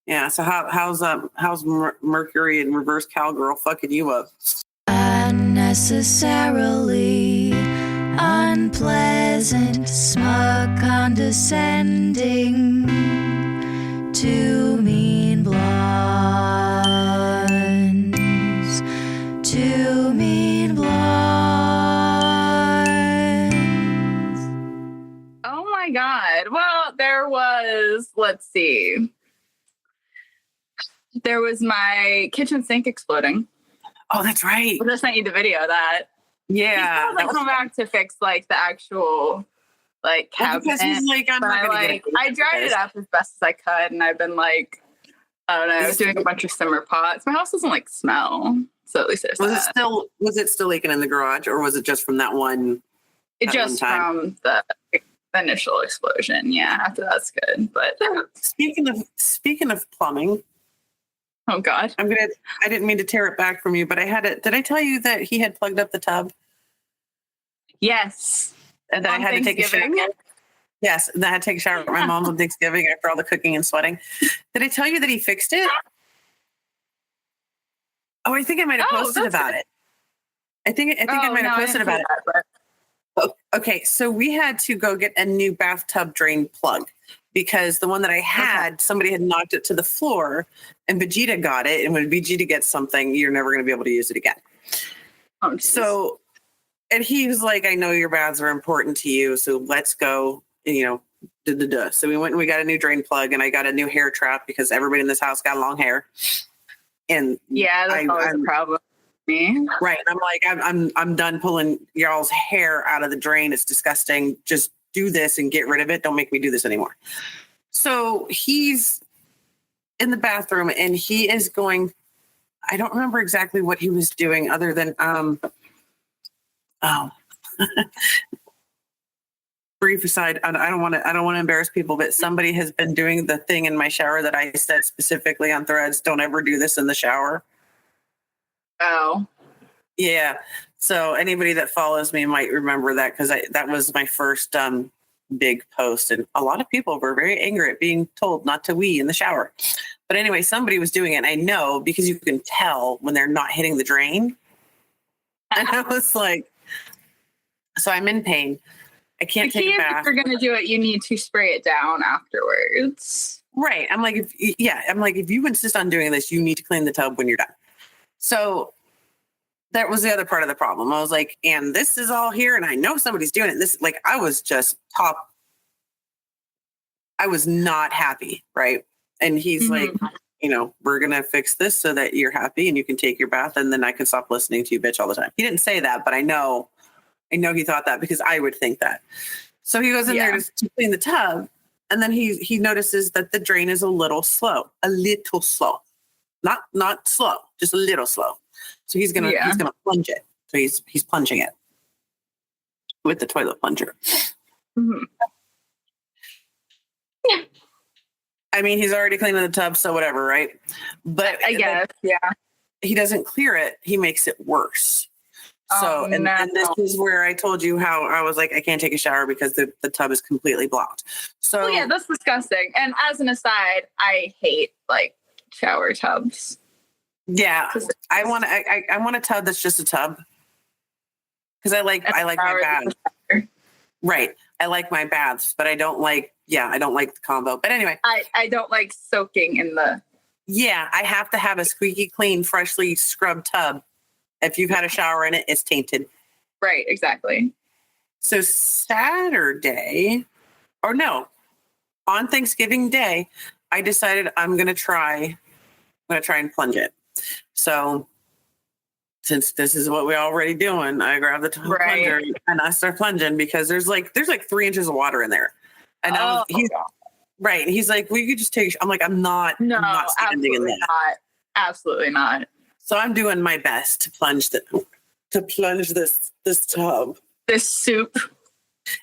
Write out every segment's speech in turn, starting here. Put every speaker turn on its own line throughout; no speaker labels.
Yeah. So how's Mercury and reverse cowgirl fucking you up?
Unnecessarily unpleasant, smug, condescending, two mean blondes, two mean blondes.
Oh my God. Well, let's see. There was my kitchen sink exploding.
Oh, that's right.
I just sent you the video of that.
Yeah.
He's come back to fix like the actual cabinet.
Because he's like, I'm not gonna get it.
I dried it up as best as I could, and I've been like, I don't know, I was doing a bunch of simmer pots. My house doesn't smell, so at least there's that.
Was it still leaking in the garage, or was it just from that one?
From the initial explosion. Yeah, after that's good. But
speaking of plumbing.
Oh God.
I didn't mean to tear it back from you, but I had it. Did I tell you that he had plugged up the tub?
Yes.
And that I had to take a shower. Yes. And I had to take a shower at my mom's on Thanksgiving after all the cooking and sweating. Did I tell you that he fixed it? Oh, I think I might have posted about it. I think I might have posted about it. Okay. So we had to go get a new bathtub drain plug. Because the one that I had, somebody had knocked it to the floor and Vegeta got it. And when Vegeta gets something, you're never going to be able to use it again. So, and he was like, I know your baths are important to you. So let's go, So we went and we got a new drain plug and I got a new hair trap because everybody in this house got long hair. And
yeah, that's always a problem. Me.
Right. And I'm like, I'm done pulling y'all's hair out of the drain. It's disgusting. Just do this and get rid of it. Don't make me do this anymore. So he's in the bathroom and he is going, I don't remember exactly what he was doing other than, brief aside, I don't want to embarrass people, but somebody has been doing the thing in my shower that I said specifically on Threads. Don't ever do this in the shower.
Oh,
yeah. So anybody that follows me might remember that because that was my first big post. And a lot of people were very angry at being told not to wee in the shower. But anyway, somebody was doing it. And I know because you can tell when they're not hitting the drain. And I was like, so I'm in pain. I can't take a bath.
If you're going to do it, you need to spray it down afterwards.
Right. I'm like, if you insist on doing this, you need to clean the tub when you're done. So that was the other part of the problem. I was like, and this is all here and I know somebody's doing it. I was just I was not happy. Right. And he's like, we're going to fix this so that you're happy and you can take your bath and then I can stop listening to you bitch all the time. He didn't say that, but I know he thought that because I would think that. So he goes in there to clean the tub and then he notices that the drain is a little slow, not slow, just a little slow. So he's gonna plunge it. So he's plunging it with the toilet plunger.
Mm-hmm.
Yeah. I mean, he's already cleaning the tub, so whatever, right? But
I guess,
he doesn't clear it. He makes it worse. So, and this is where I told you how I was like, I can't take a shower because the tub is completely blocked. So
yeah, that's disgusting. And as an aside, I hate shower tubs.
Yeah, I want a tub that's just a tub because I like my baths. Right, I like my baths, but I don't like the combo. But anyway,
I don't like soaking in the.
Yeah, I have to have a squeaky clean, freshly scrubbed tub. If you've had a shower in it, it's tainted.
Right, exactly.
So Saturday, on Thanksgiving Day, I decided I'm gonna try and plunge it. So since this is what we're already doing, I grab the plunger and I start plunging because there's 3 inches of water in there. And right. And he's like, well, you could just take, I'm like, I'm not standing in that.
Absolutely not.
So I'm doing my best to plunge this tub.
This soup.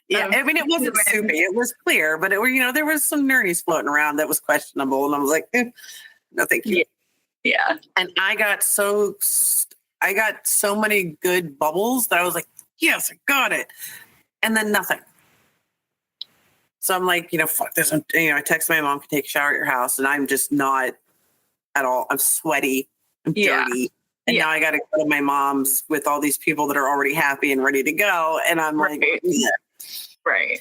Yeah. I mean, it wasn't soupy. It was clear, but there was some nerdies floating around that was questionable. And I was like, no, thank you.
Yeah.
And I got so many good bubbles that I was like, yes, I got it. And then nothing. So I'm like, fuck this. I text my mom, can take a shower at your house. And I'm just not at all. I'm sweaty. I'm dirty. And now I got to go to my mom's with all these people that are already happy and ready to go. And I'm like, yeah.
Right.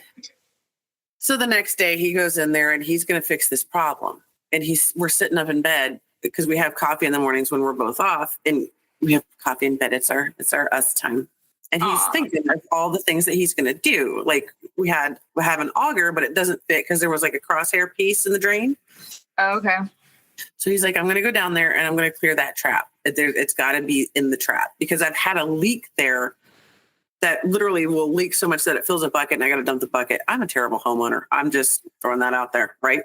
So the next day he goes in there and he's going to fix this problem. And we're sitting up in bed because we have coffee in the mornings when we're both off, and we have coffee in bed. It's our us time. And he's thinking of all the things that he's going to do. Like we have an auger, but it doesn't fit because there was like a crosshair piece in the drain.
Oh, okay.
So he's like, I'm going to go down there and I'm going to clear that trap. It's got to be in the trap because I've had a leak there that literally will leak so much that it fills a bucket and I got to dump the bucket. I'm a terrible homeowner. I'm just throwing that out there, right?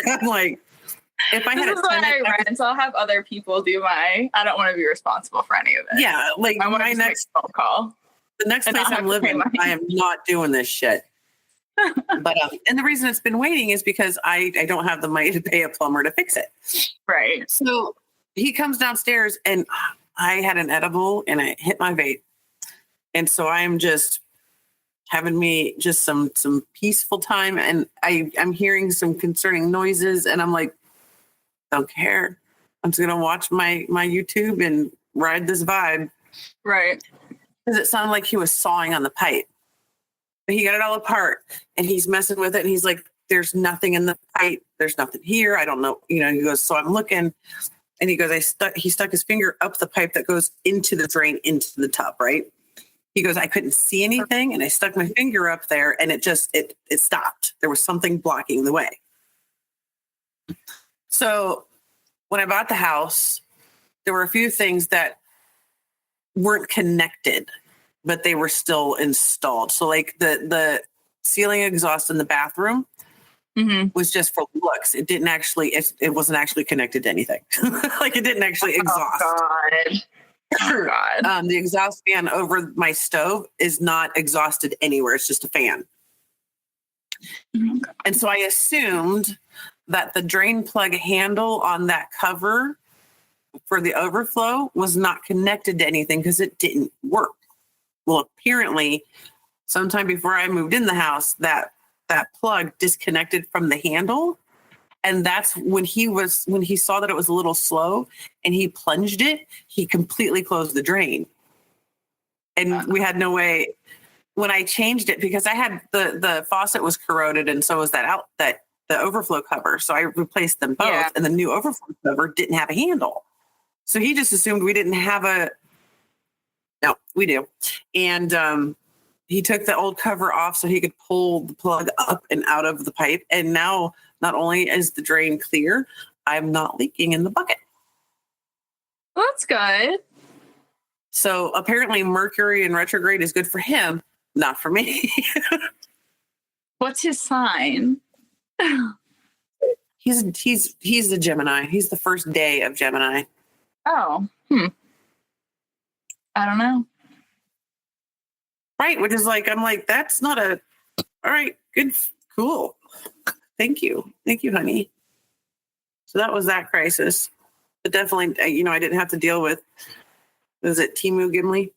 I'm like, if I had
this is why I rent, so I'll have other people do I don't want to be responsible for any of it.
Yeah, like my next
phone call.
The next place I'm living, I am not doing this shit. But and the reason it's been waiting is because I don't have the money to pay a plumber to fix it.
Right.
So he comes downstairs and I had an edible and I hit my vape. And so I'm just having me just some peaceful time. And I'm hearing some concerning noises and I'm like, don't care. I'm just going to watch my YouTube and ride this vibe.
Right.
Because it sounded like he was sawing on the pipe. But he got it all apart and he's messing with it. And he's like, there's nothing in the pipe. There's nothing here. I don't know. He goes, so I'm looking. And he goes, he stuck his finger up the pipe that goes into the drain, into the tub, right? He goes, I couldn't see anything. And I stuck my finger up there and it stopped. There was something blocking the way. So when I bought the house, there were a few things that weren't connected, but they were still installed. So like the ceiling exhaust in the bathroom was just for looks. It didn't actually, it wasn't actually connected to anything. Like it didn't actually exhaust.
Oh God.
The exhaust fan over my stove is not exhausted anywhere. It's just a fan. And so I assumed that the drain plug handle on that cover for the overflow was not connected to anything because it didn't work. Well, apparently, sometime before I moved in the house, that plug disconnected from the handle. And that's when he saw that it was a little slow and he plunged it, he completely closed the drain. And we had no way. When I changed it, because I had the faucet was corroded and so was the overflow cover. So I replaced them both and the new overflow cover didn't have a handle. So he just assumed we didn't have no, we do. And he took the old cover off so he could pull the plug up and out of the pipe. And now not only is the drain clear, I'm not leaking in the bucket.
Well, that's good.
So apparently Mercury in retrograde is good for him, not for me.
What's his sign?
He's the Gemini. He's the first day of Gemini.
Oh, I don't know.
Right, which is like, I'm like, that's not all right, good, cool. Thank you, honey. So that was that crisis. But definitely, I didn't have to deal with, was it Timu Gimli?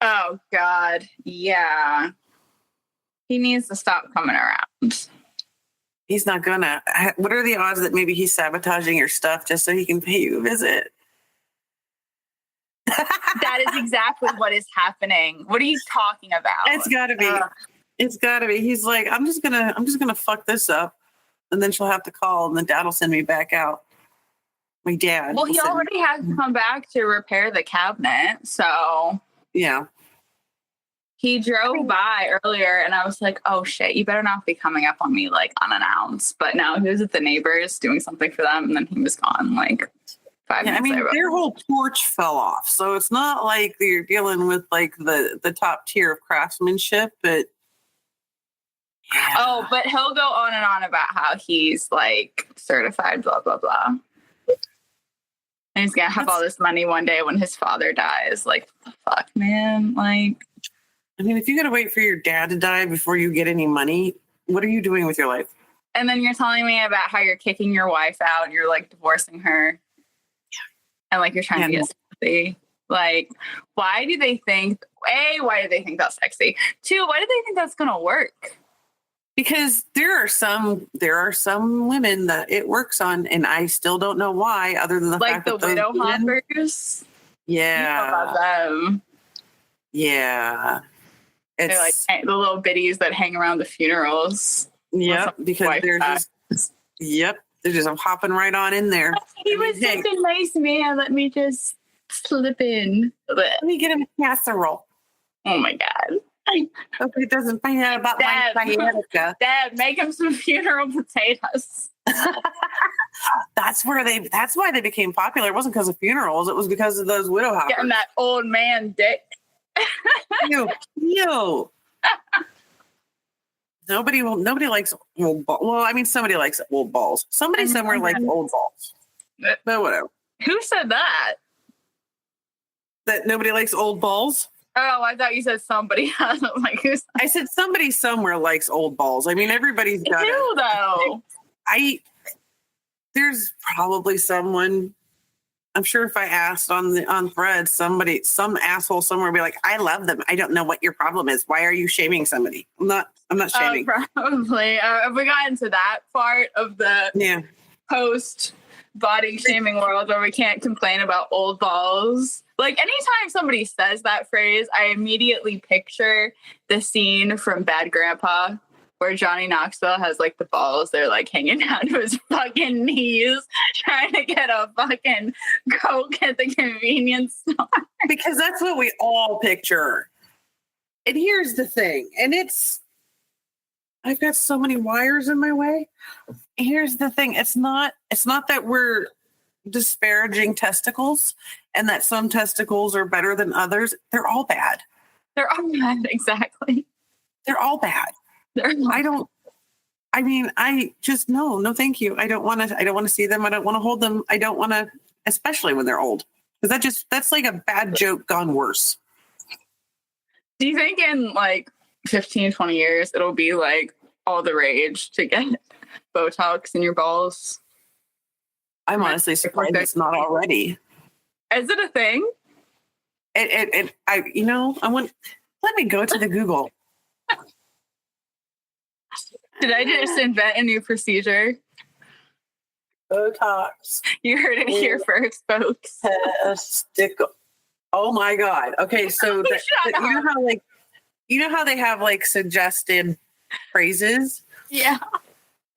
Oh, God, yeah. He needs to stop coming around.
He's not gonna. What are the odds that maybe he's sabotaging your stuff just so he can pay you a visit?
That is exactly what is happening. What are you talking about?
It's gotta be. It's gotta be. He's like, I'm just gonna fuck this up, and then she'll have to call, and then Dad will send me back out. My dad.
Well, he already has to come back to repair the cabinet, so
yeah.
He drove by earlier, and I was like, "Oh shit, you better not be coming up on me like unannounced." But no, he was at the neighbors doing something for them, and then he was gone like 5 minutes. I mean,
their whole porch fell off, so it's not like you're dealing with like the top tier of craftsmanship. But yeah.
Oh, but he'll go on and on about how he's like certified, blah blah blah, and he's gonna have all this money one day when his father dies. Like, what the fuck, man? Like.
I mean, if you got to wait for your dad to die before you get any money, what are you doing with your life?
And then you're telling me about how you're kicking your wife out and you're like divorcing her. Yeah. And like you're trying to get sympathy. Like, why do they think, A, why do they think that's sexy? 2, why do they think that's going to work?
Because there are some women that it works on, and I still don't know why, other than the
like
fact
the
that
widow
women,
hoppers.
yeah,
You know about them.
Yeah,
They're like the little biddies that hang around the funerals.
Yep, because they're just hopping right on in there.
He was such a nice man. Let me just slip in.
Let me get him a casserole.
Oh my God.
Hope he doesn't find out about my sciatica.
Dad, make him some funeral potatoes.
That's why they became popular. It wasn't because of funerals. It was because of those widow hoppers.
Getting that old man dick.
Ew. Nobody likes old balls. Well, I mean, somebody likes old balls. Somebody somewhere likes old balls. But whatever.
Who said that?
That nobody likes old balls?
Oh, I thought you said somebody. Like,
I said somebody somewhere likes old balls. I mean, everybody's got it.
Though.
There's probably someone. I'm sure if I asked on Threads, some asshole somewhere would be like, "I love them. I don't know what your problem is. Why are you shaming somebody?" I'm not shaming.
Probably. Have we gotten to that part of the post body shaming world where we can't complain about old balls? Like, anytime somebody says that phrase, I immediately picture the scene from Bad Grandpa where Johnny Knoxville has, like, the balls. They're, like, hanging down to his fucking knees trying to get a fucking Coke at the convenience store.
Because that's what we all picture. And here's the thing. And I've got so many wires in my way. Here's the thing. It's not that we're disparaging testicles and that some testicles are better than others. They're all bad.
They're all bad, exactly.
They're all bad. No, thank you. I don't want to see them. I don't want to hold them. I don't want to, especially when they're old. Because that's like a bad joke gone worse.
Do you think in like 15, 20 years, it'll be like all the rage to get Botox in your balls?
I'm honestly surprised it's not already.
Is it a thing?
Let me go to the Google.
Did I just invent a new procedure?
Botox.
You heard it here first, folks.
Testicle. Oh my God. Okay, so you know how they have like suggested phrases?
Yeah.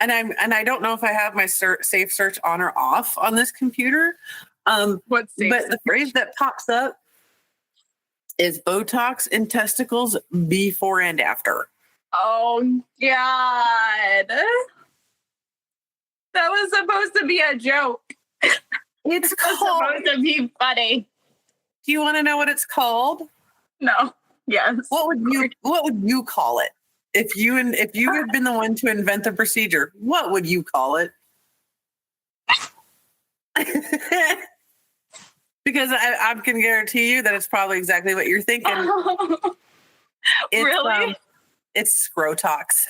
And I don't know if I have my safe search on or off on this computer. But the phrase that pops up is Botox in testicles before and after.
Oh God. That was supposed to be a joke.
It's supposed
to be funny.
Do you want to know what it's called?
No. Yes.
What would you call it? If you had been the one to invent the procedure, what would you call it? Because I can guarantee you that it's probably exactly what you're thinking.
Really?
It's Scrotox.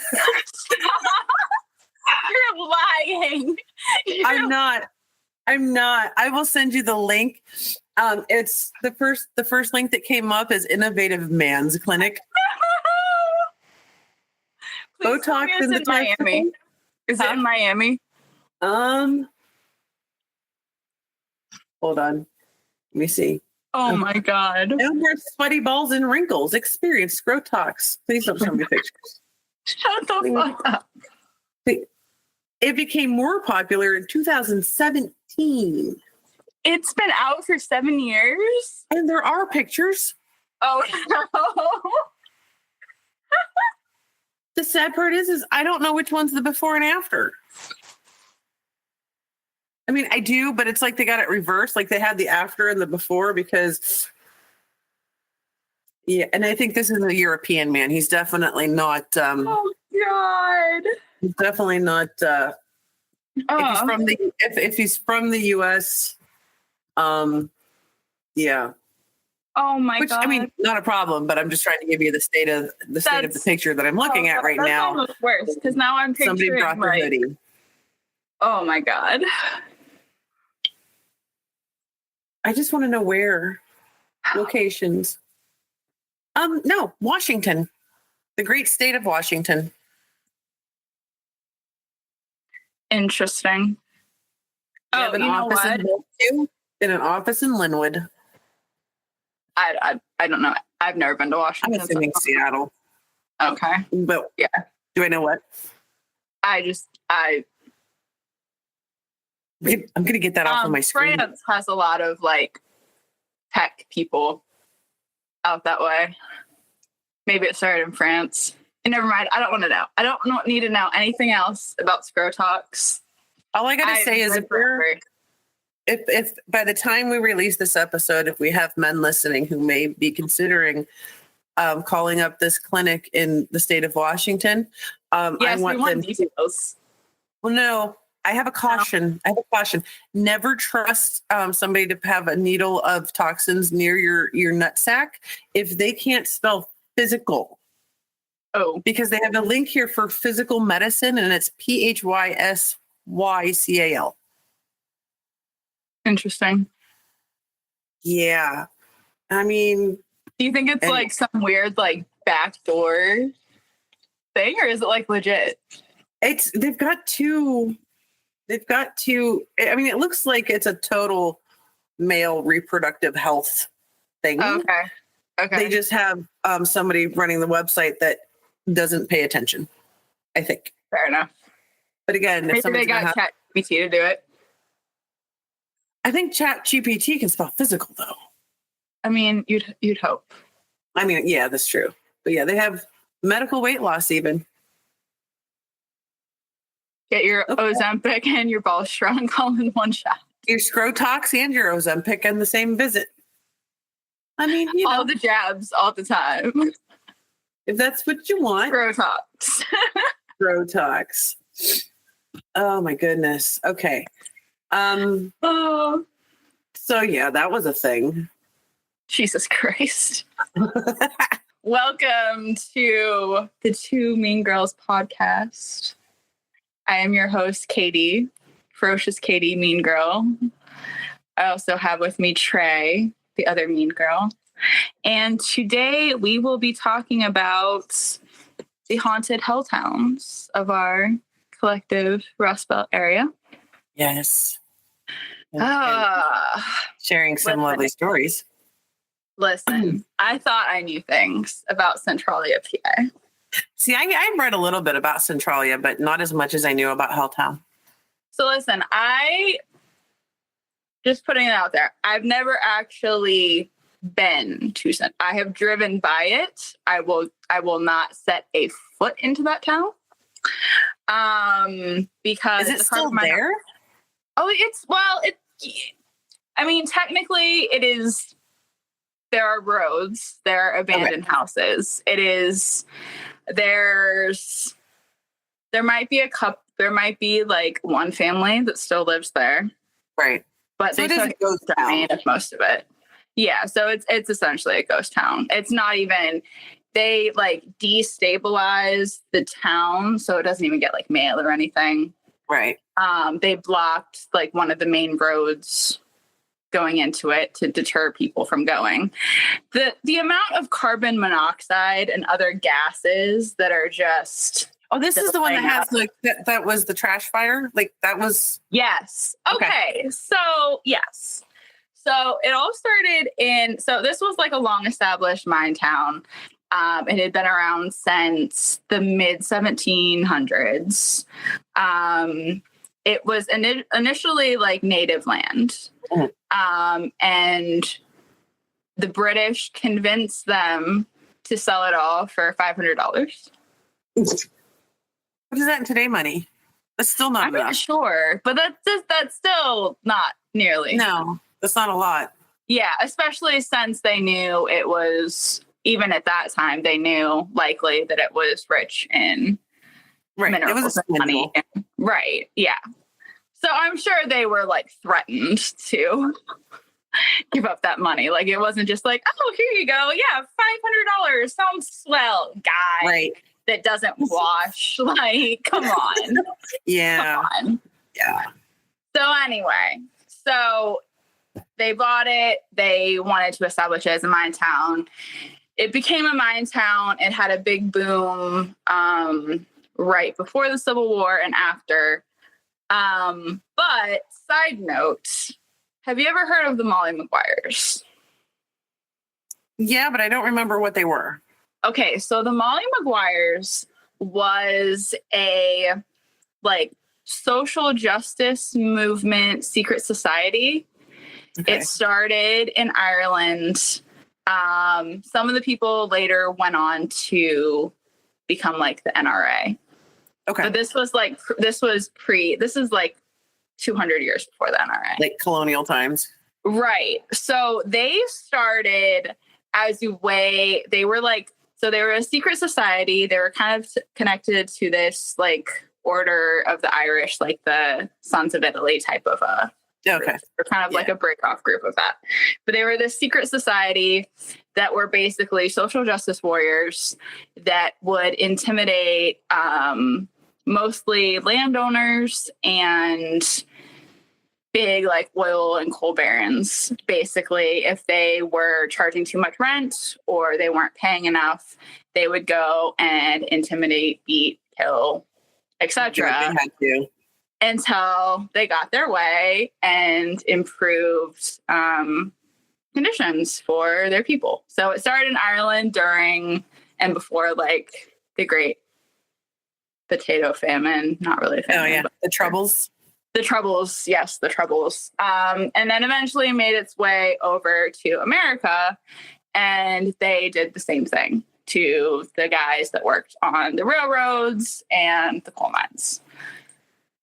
You're lying.
I'm not. I will send you the link. It's the first link that came up is Innovative Man's Clinic. Botox in
Miami. Is it in Miami?
Hold on. Let me see.
Oh my God.
No more sweaty balls and wrinkles. Experience Scrotox. Please don't show me pictures.
Shut the fuck up.
It became more popular in 2017.
It's been out for 7 years?
And there are pictures.
Oh no.
The sad part is I don't know which one's the before and after. I mean, I do, but it's like they got it reversed. Like they had the after and the before because, and I think this is a European man. He's definitely not.
Oh God.
He's definitely not. If he's from the U.S., yeah.
Oh my God.
I mean, not a problem, but I'm just trying to give you the state of the picture that I'm looking at right now.
That's almost worse because now I'm picturing
somebody brought the hoodie.
Oh my God.
I just want to know where. locations. No, Washington, the great state of Washington.
Interesting.
They have an office in Helltown and an office in Linwood.
I don't know. I've never been to Washington.
I'm assuming Seattle.
Okay.
But
yeah.
Do I know what?
I'm
going to get that off of my screen.
France has a lot of like tech people out that way. Maybe it started in France. And never mind. I don't want to know. I don't need to know anything else about Scro Talks.
All I got to say is if by the time we release this episode, if we have men listening who may be considering calling up this clinic in the state of Washington,
yes,
I want them
details.
Well, no, I have a caution. Never trust somebody to have a needle of toxins near your nutsack if they can't spell physical.
Oh,
because they have a link here for physical medicine, and it's PHYSYCAL.
Interesting.
Yeah, I mean,
do you think it's like some weird like backdoor thing, or is it like legit?
They've got two. I mean, it looks like it's a total male reproductive health thing.
Okay.
They just have somebody running the website that doesn't pay attention, I think.
Fair enough.
But again,
maybe they got ChatGPT to do it.
I think ChatGPT can spell physical, though.
I mean, you'd hope.
I mean, yeah, that's true. But yeah, they have medical weight loss even.
Get your Ozempic and your ball shrunk all in one shot.
Your Scrotox and your Ozempic in the same visit. I mean,
all the jabs all the time.
If that's what you want.
Scrotox.
Scrotox. Oh my goodness. Okay.
So
yeah, that was a thing.
Jesus Christ. Welcome to the Two Mean Girls podcast. I am your host, Katie, Ferocious Katie, Mean Girl. I also have with me Trey, the other mean girl. And today we will be talking about the haunted Helltowns of our collective Rust Belt area.
Yes.
Sharing
some lovely stories.
Listen, I thought I knew things about Centralia, PA.
See, I read a little bit about Centralia, but not as much as I knew about Helltown.
So listen, just putting it out there, I've never actually been to I have driven by it. I will not set a foot into that town. Because
is it still there?
I mean, technically it is. There are roads, there are abandoned houses. There might be like one family that still lives there.
Right.
But so they took most of it. Yeah. So it's essentially a ghost town. It's not even, they like destabilized the town. So it doesn't even get like mail or anything.
Right.
They blocked like one of the main roads going into it to deter people from going. The amount of carbon monoxide and other gases that are just...
Oh, this is the one that has like that was the trash fire? Like that was...
Yes. Okay. So, yes. So it all started so this was like a long established mine town. It had been around since the mid 1700s. It was initially like native land. And the British convinced them to sell it all for $500.
What is that in today money? That's still not enough.
I'm not sure, but that's still not nearly.
No, that's not a lot.
Yeah, especially since they knew it was, even at that time, they knew likely that it was rich in minerals.
It was a
money. Right, yeah. So I'm sure they were like threatened to give up that money. Like it wasn't just like, oh, here you go. Yeah, $500 sounds swell, guy.
Right.
That doesn't wash. Like, come on.
Yeah.
Come on.
Yeah.
So anyway, they bought it. They wanted to establish it as a mine town. It became a mine town. It had a big boom right before the Civil War and after. But side note, have you ever heard of the Molly Maguires?
Yeah, but I don't remember what they were.
Okay, so the Molly Maguires was a like social justice movement secret society. Okay. It started in Ireland. Some of the people later went on to become like the NRA. Okay. But this is like 200 years before the NRA.
Like colonial times.
Right. So they started as a way, they were a secret society. They were kind of connected to this like order of the Irish, like the Sons of Italy type of a group. Or kind of like a break-off group of that. But they were this secret society that were basically social justice warriors that would intimidate mostly landowners and big like oil and coal barons. Basically, if they were charging too much rent or they weren't paying enough, they would go and intimidate, beat, kill, etc. Until they got their way and improved conditions for their people. So it started in Ireland during and before like the Great Potato Famine. Not really famine.
Oh yeah, the Troubles.
The Troubles, yes, the Troubles. And then eventually made its way over to America, and they did the same thing to the guys that worked on the railroads and the coal mines.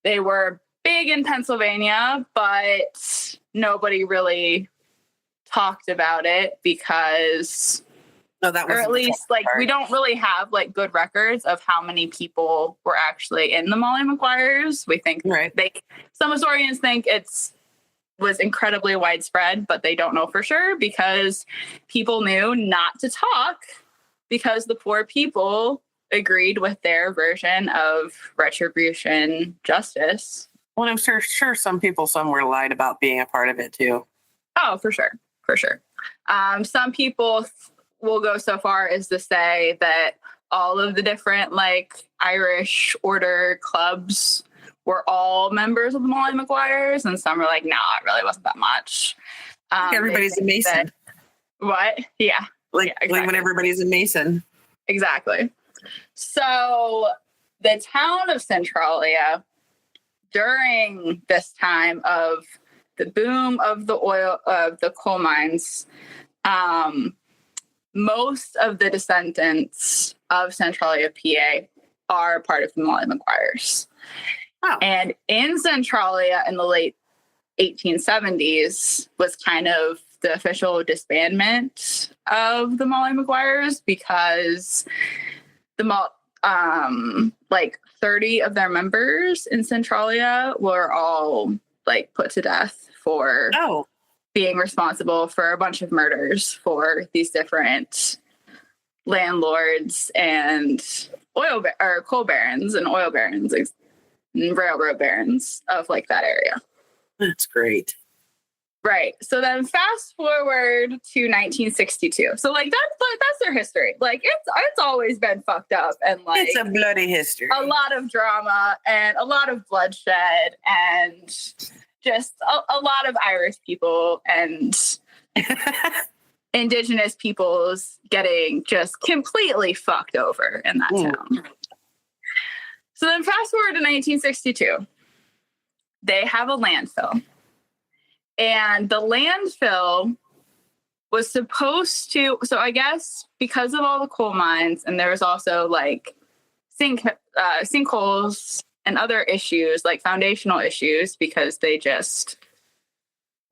They were big in Pennsylvania, but nobody really talked about it because... or at least like we don't really have like good records of how many people were actually in the Molly Maguires. We think some historians think was incredibly widespread, but they don't know for sure because people knew not to talk because the poor people agreed with their version of retribution justice.
Well, I'm sure some people somewhere lied about being a part of it too.
Oh, for sure. Some people will go so far as to say that all of the different like Irish order clubs were all members of the Molly Maguires, and some are like, no, it really wasn't that much.
Everybody's a Mason.
What? Yeah.
Exactly. Like when everybody's a Mason.
Exactly. So the town of Centralia during this time of the boom of the oil of the coal mines, most of the descendants of Centralia, PA, are part of the Molly Maguires. Oh. And in Centralia in the late 1870s was kind of the official disbandment of the Molly Maguires because like 30 of their members in Centralia were all like put to death for being responsible for a bunch of murders for these different landlords and coal barons and oil barons and railroad barons of like that area.
That's great.
Right. So then fast forward to 1962. So like that's their history. Like it's always been fucked up and like
it's a bloody history.
A lot of drama and a lot of bloodshed and just a lot of Irish people and indigenous peoples getting just completely fucked over in that town. So then fast forward to 1962. They have a landfill. And the landfill was supposed to, so I guess because of all the coal mines, and there was also like sinkholes and other issues, like foundational issues, because they just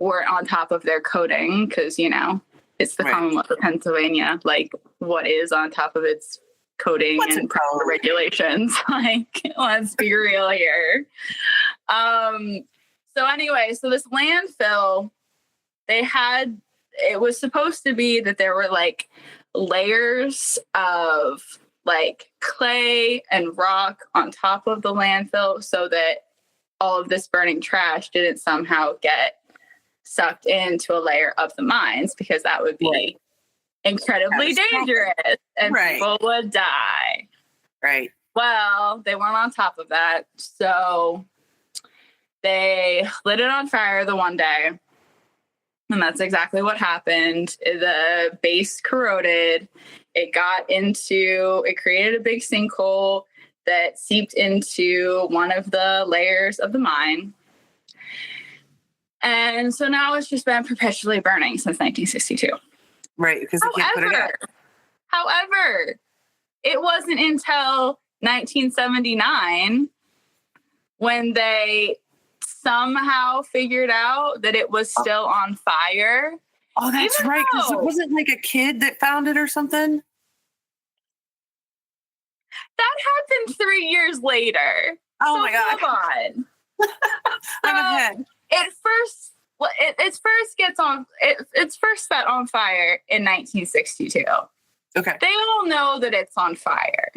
weren't on top of their coding, because, you know, it's the Commonwealth of Pennsylvania, like what is on top of its coding and proper regulations. Like, let's be real here. So anyway, so this landfill, it was supposed to be that there were like layers of like clay and rock on top of the landfill so that all of this burning trash didn't somehow get sucked into a layer of the mines because that would be incredibly dangerous and people would die.
Right.
Well, they weren't on top of that. So they lit it on fire the one day. And that's exactly what happened. The base corroded. It created a big sinkhole that seeped into one of the layers of the mine. And so now it's just been perpetually burning since 1962.
Right, because they can't put it out.
However, it wasn't until 1979 when they somehow figured out that it was still on fire.
Oh, that's right, because it wasn't like a kid that found it or something?
That happened 3 years later.
Oh, my God.
Come on.
I'm ahead.
It's first set on fire in 1962.
Okay.
They all know that it's on fire.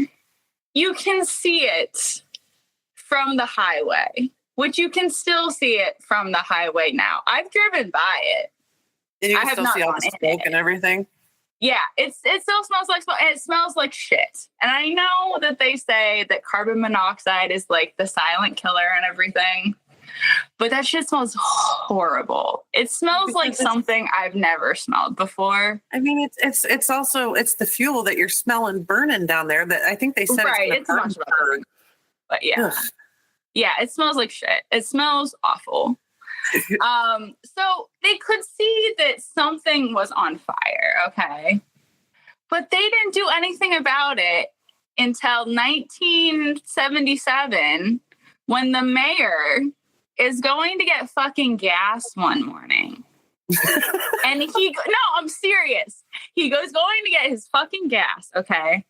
You can see it from the highway, which you can still see it from the highway now. I've driven by it.
And you can still see all the smoke and everything?
Yeah, it still smells like smoke, and it smells like shit. And I know that they say that carbon monoxide is like the silent killer and everything, but that shit smells horrible. It smells like something I've never smelled before.
I mean, it's also the fuel that you're smelling burning down there. That I think they said
it's a bunch of other. But yeah, yeah, it smells like shit. It smells awful. So they could see that something was on fire, okay? But they didn't do anything about it until 1977 when the mayor is going to get fucking gas one morning. And I'm serious. He goes going to get his fucking gas, okay?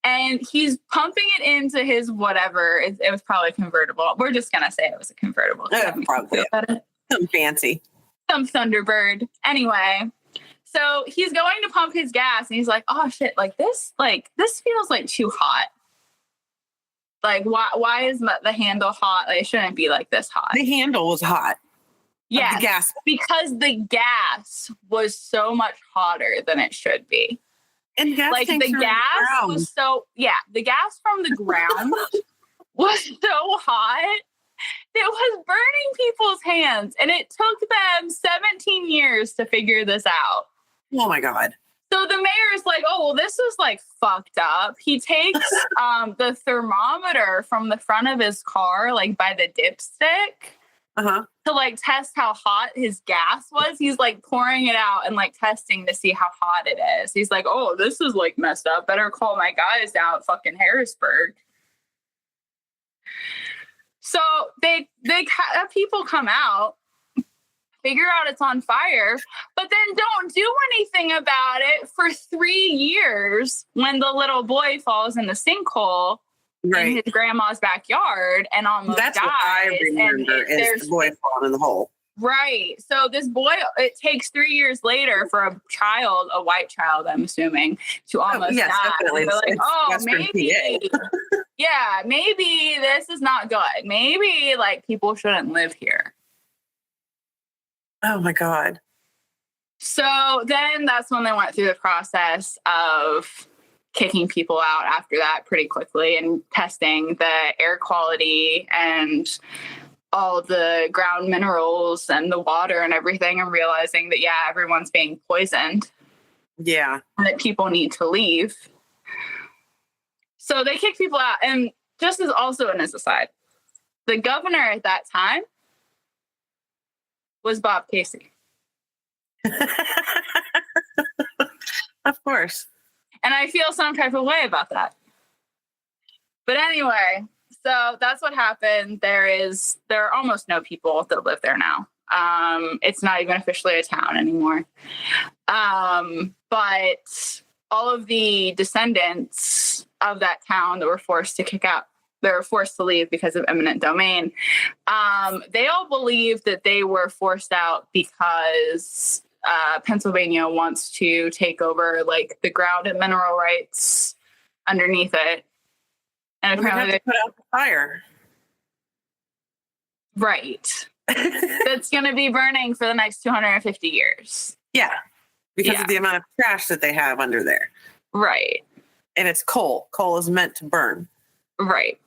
And he's pumping it into his whatever. It was probably convertible. We're just going to say it was a convertible.
Probably. Something fancy.
Some Thunderbird. Anyway, so he's going to pump his gas and he's like, oh shit, this feels like too hot. Like, why is the handle hot? Like, it shouldn't be like this hot.
The handle was hot.
Yeah,
gas.
Because the gas was so much hotter than it should be.
And gas
the gas was the gas from the ground was so hot. It was burning people's hands, and it took them 17 years to figure this out.
Oh my God.
So the mayor's like, oh, well, this is fucked up. He takes the thermometer from the front of his car, by the dipstick, to test how hot his gas was. He's pouring it out and testing to see how hot it is. He's like, oh, this is messed up. Better call my guys down at fucking Harrisburg. So they have people come out, figure out it's on fire, but then don't do anything about it for 3 years when the little boy falls in the sinkhole in his grandma's backyard and almost dies.
That's what I remember is the boy falling in the hole.
Right. So this boy, it takes 3 years later for a white child, I'm assuming, to almost die.
Definitely.
They're maybe, maybe this is not good. Maybe people shouldn't live here.
Oh my God.
So then that's when they went through the process of kicking people out after that pretty quickly and testing the air quality and all the ground minerals and the water and everything, and realizing that, everyone's being poisoned.
Yeah.
And that people need to leave. So they kicked people out. And just as an aside, the governor at that time was Bob Casey.
Of course.
And I feel some type of way about that. But anyway, so that's what happened. There are almost no people that live there now. It's not even officially a town anymore. But all of the descendants of that town that were forced to leave because of eminent domain. They all believe that they were forced out because Pennsylvania wants to take over the ground and mineral rights underneath it. And apparently
they put out the fire.
Right. that's going to be burning for the next 250 years.
Yeah. Because of the amount of trash that they have under there.
Right.
And it's coal. Coal is meant to burn.
Right.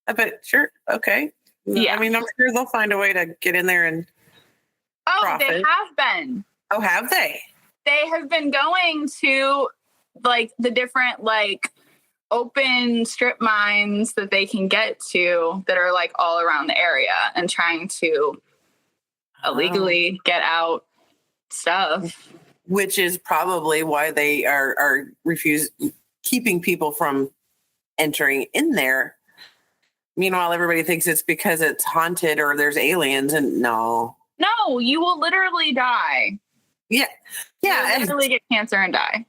But sure. Okay.
Yeah.
I mean, I'm sure they'll find a way to get in there and profit.
They have been.
Oh, have they?
They have been going to like the different like open strip mines that they can get to that are like all around the area and trying to illegally get out stuff.
Which is probably why they are keeping people from entering in there. Meanwhile, everybody thinks it's because it's haunted or there's aliens, and no,
you will literally die.
Yeah.
You literally get cancer and die.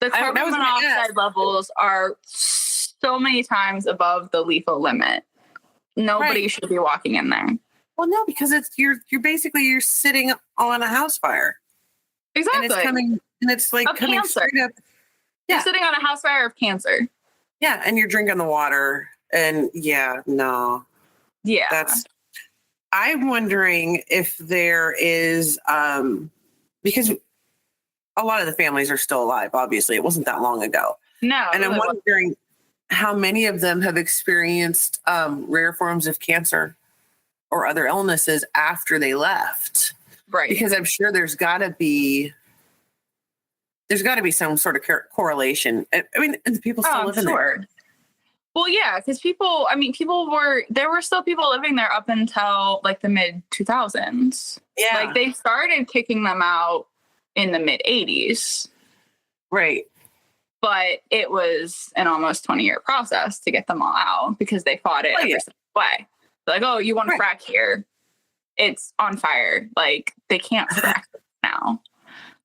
The carbon monoxide levels are so many times above the lethal limit. Nobody should be walking in there.
Well, no, because you're basically sitting on a house fire.
Exactly.
And it's like coming straight up. Yeah.
You're sitting on a house fire of cancer.
Yeah, and you're drinking the water. And no.
Yeah.
I'm wondering if there is, because a lot of the families are still alive, obviously. It wasn't that long ago.
No.
And I'm wondering how many of them have experienced rare forms of cancer or other illnesses after they left.
Right.
Because I'm sure there's got to be some sort of correlation. I mean, and people still live in there.
Well, yeah, because there were still people living there up until like the mid 2000s.
Yeah.
Like they started kicking them out in the mid 80s.
Right.
But it was an almost 20-year process to get them all out because they fought it every single way. Like, oh, you want to frack here? It's on fire. Like, they can't frack now.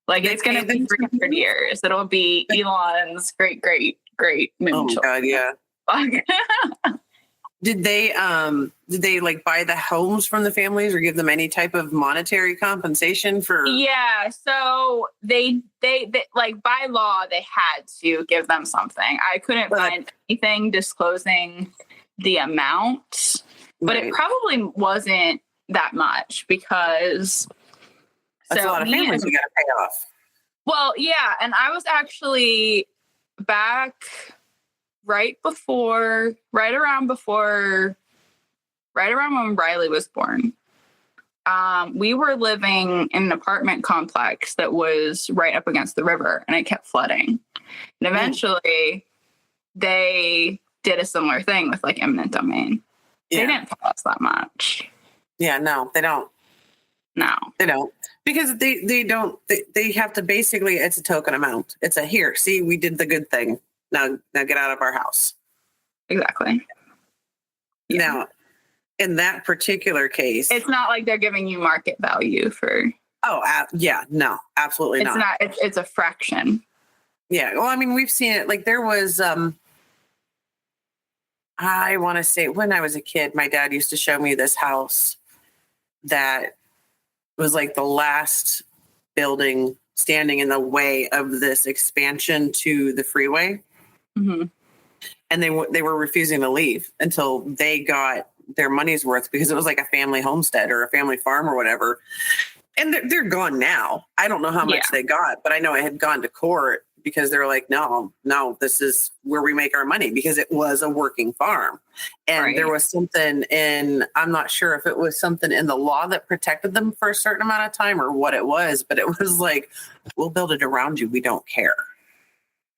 Like, it's going to be 300 years. It'll be Elon's great moon.
Oh, God, yeah. Did they like buy the homes from the families or give them any type of monetary compensation for?
Yeah, so they like by law they had to give them something. I couldn't find anything disclosing the amount, but it probably wasn't that much because
that's a lot of families you got to pay off.
Well, yeah, and I was actually back right around when Riley was born. We were living in an apartment complex that was right up against the river and it kept flooding. And eventually they did a similar thing with like eminent domain. Yeah. They didn't tell us that much.
Yeah, no, they don't.
No.
They don't. Because they have to basically, it's a token amount. It's a here, see, we did the good thing. Now get out of our house.
Exactly.
Yeah. Now, in that particular case,
it's not like they're giving you market value for.
Oh, yeah, no, absolutely not.
It's a fraction.
Yeah. Well, I mean, we've seen it. Like there was, I want to say when I was a kid, my dad used to show me this house that was like the last building standing in the way of this expansion to the freeway.
Mm-hmm.
And they were refusing to leave until they got their money's worth because it was like a family homestead or a family farm or whatever. And they're gone now. I don't know how much they got, but I know it had gone to court because they were like, no, this is where we make our money because it was a working farm. And there was something I'm not sure if it was something in the law that protected them for a certain amount of time or what it was, but it was like, we'll build it around you. We don't care.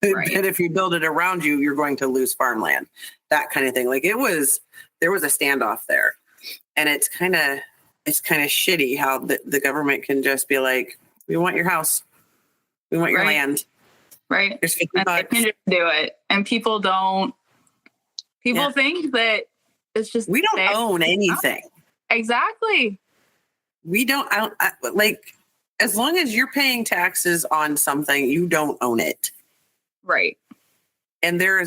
Right. And if you build it around you, you're going to lose farmland, that kind of thing. Like there was a standoff there, and it's kind of shitty how the government can just be like, we want your house. We want your land.
Right.
There's $50.
They can just do it. And people don't, think that it's just,
we don't own anything.
Exactly.
We don't own, like, as long as you're paying taxes on something, you don't own it.
Right.
And there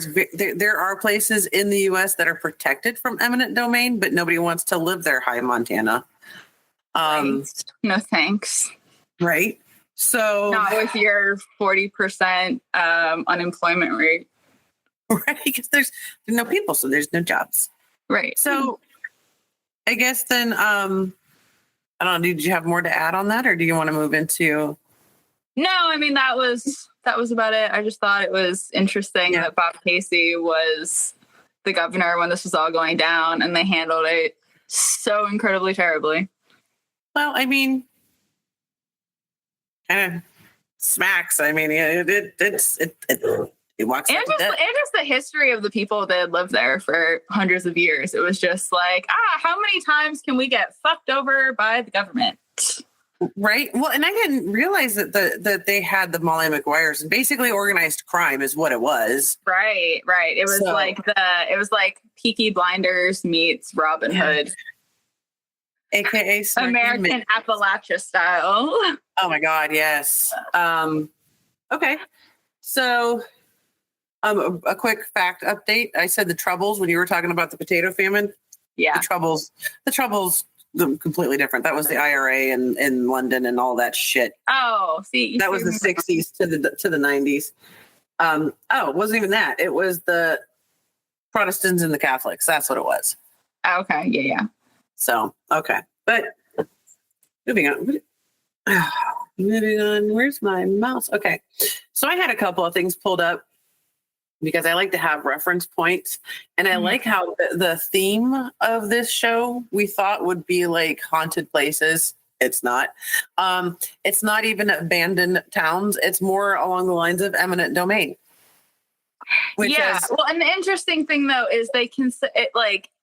are places in the U.S. that are protected from eminent domain, but nobody wants to live there. Hi, Montana.
No thanks.
Right. So
not with your 40% unemployment rate.
Right. Because there's no people, so there's no jobs.
Right.
So I guess then, I don't know. Did you have more to add on that, or do you want to move into?
No, I mean that was about it. I just thought it was interesting that Bob Casey was the governor when this was all going down, and they handled it so incredibly terribly.
Well, I mean, kind of smacks. I mean, it walks.
And just the history of the people that had lived there for hundreds of years. It was just like, how many times can we get fucked over by the government?
Right. Well, and I didn't realize that they had the Molly McGuires, and basically organized crime is what it was.
Right. It was like Peaky Blinders meets Robin Hood,
AKA
American Appalachia style.
Oh my God, yes. Okay. So a quick fact update. I said the Troubles when you were talking about the potato famine.
Yeah.
The Troubles completely different. That was the IRA in London and all that shit.
Oh, see,
that was the 60s to the 90s. It wasn't even that. It was the Protestants and the Catholics. That's what it was.
Okay. Yeah.
So, okay. But moving on. Where's my mouse? Okay. So I had a couple of things pulled up because I like to have reference points. And I like how the theme of this show we thought would be like haunted places. It's not. It's not even abandoned towns. It's more along the lines of eminent domain.
Well, and the interesting thing though is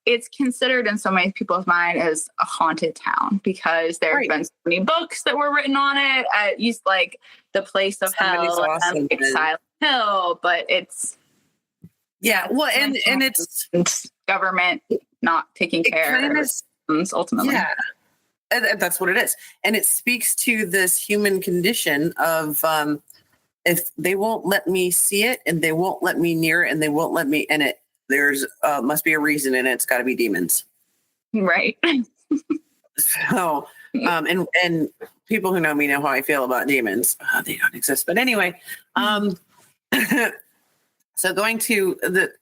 it's considered in so many people's mind as a haunted town because there have been so many books that were written on it. Used like the place of hell and Silent Hill, but it's well, and it's government not taking care of ultimately. Yeah,
that's what it is, and it speaks to this human condition of if they won't let me see it, and they won't let me near it, and they won't let me in it. There's must be a reason, and it's got to be demons,
right?
So, and people who know me know how I feel about demons. They don't exist, but anyway. So going to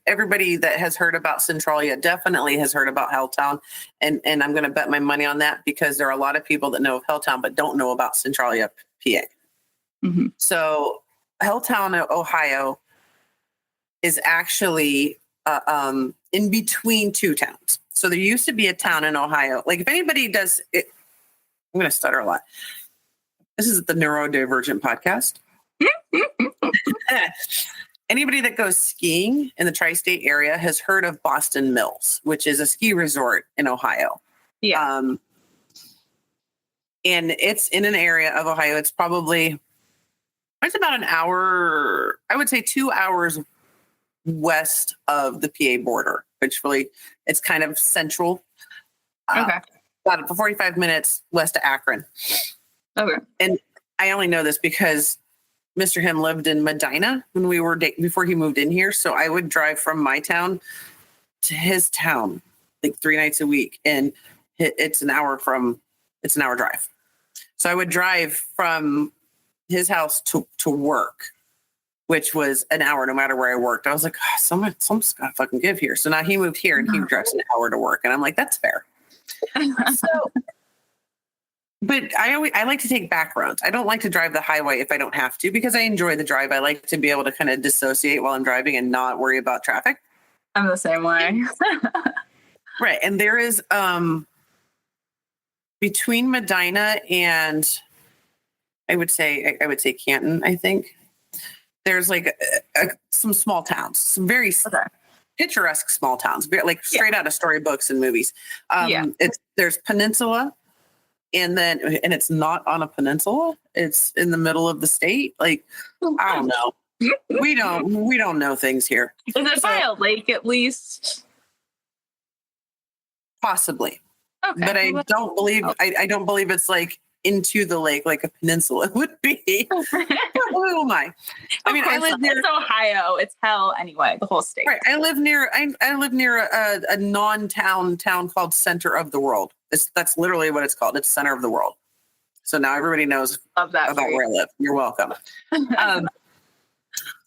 everybody that has heard about Centralia definitely has heard about Helltown. And I'm going to bet my money on that because there are a lot of people that know of Helltown, but don't know about Centralia, PA. Mm-hmm. So Helltown, Ohio is actually in between two towns. So there used to be a town in Ohio. Like if anybody does it, I'm going to stutter a lot. This is the Neurodivergent podcast. Anybody that goes skiing in the tri-state area has heard of Boston Mills, which is a ski resort in Ohio.
Yeah.
And it's in an area of Ohio. It's about an hour, I would say 2 hours west of the PA border, which really, it's kind of central.
Okay.
About 45 minutes west of Akron.
Okay.
And I only know this because Mr. Him lived in Medina when we were before he moved in here. So I would drive from my town to his town like 3 nights a week. And it's an hour drive. So I would drive from his house to work, which was an hour no matter where I worked. I was like, someone's got to fucking give here. So now he moved here and he drives an hour to work. And I'm like, that's fair. But I like to take back roads. I don't like to drive the highway if I don't have to because I enjoy the drive. I like to be able to kind of dissociate while I'm driving and not worry about traffic.
I'm the same way.
Right. And there is between Medina and I would say Canton, I think. There's like some small towns, some very picturesque small towns, like straight out of storybooks and movies. There's Peninsula. And it's not on a peninsula. It's in the middle of the state. Like, I don't know. We don't know things here.
Is it by a lake at least?
Possibly.
Okay.
But I don't believe it's like into the lake like a peninsula would be. Who am I? I mean, I live near
Ohio. It's hell anyway, the whole state.
Right. I live near a non-town town called Center of the World. That's literally what it's called. It's Center of the World. So now everybody knows about where I live. You're welcome. And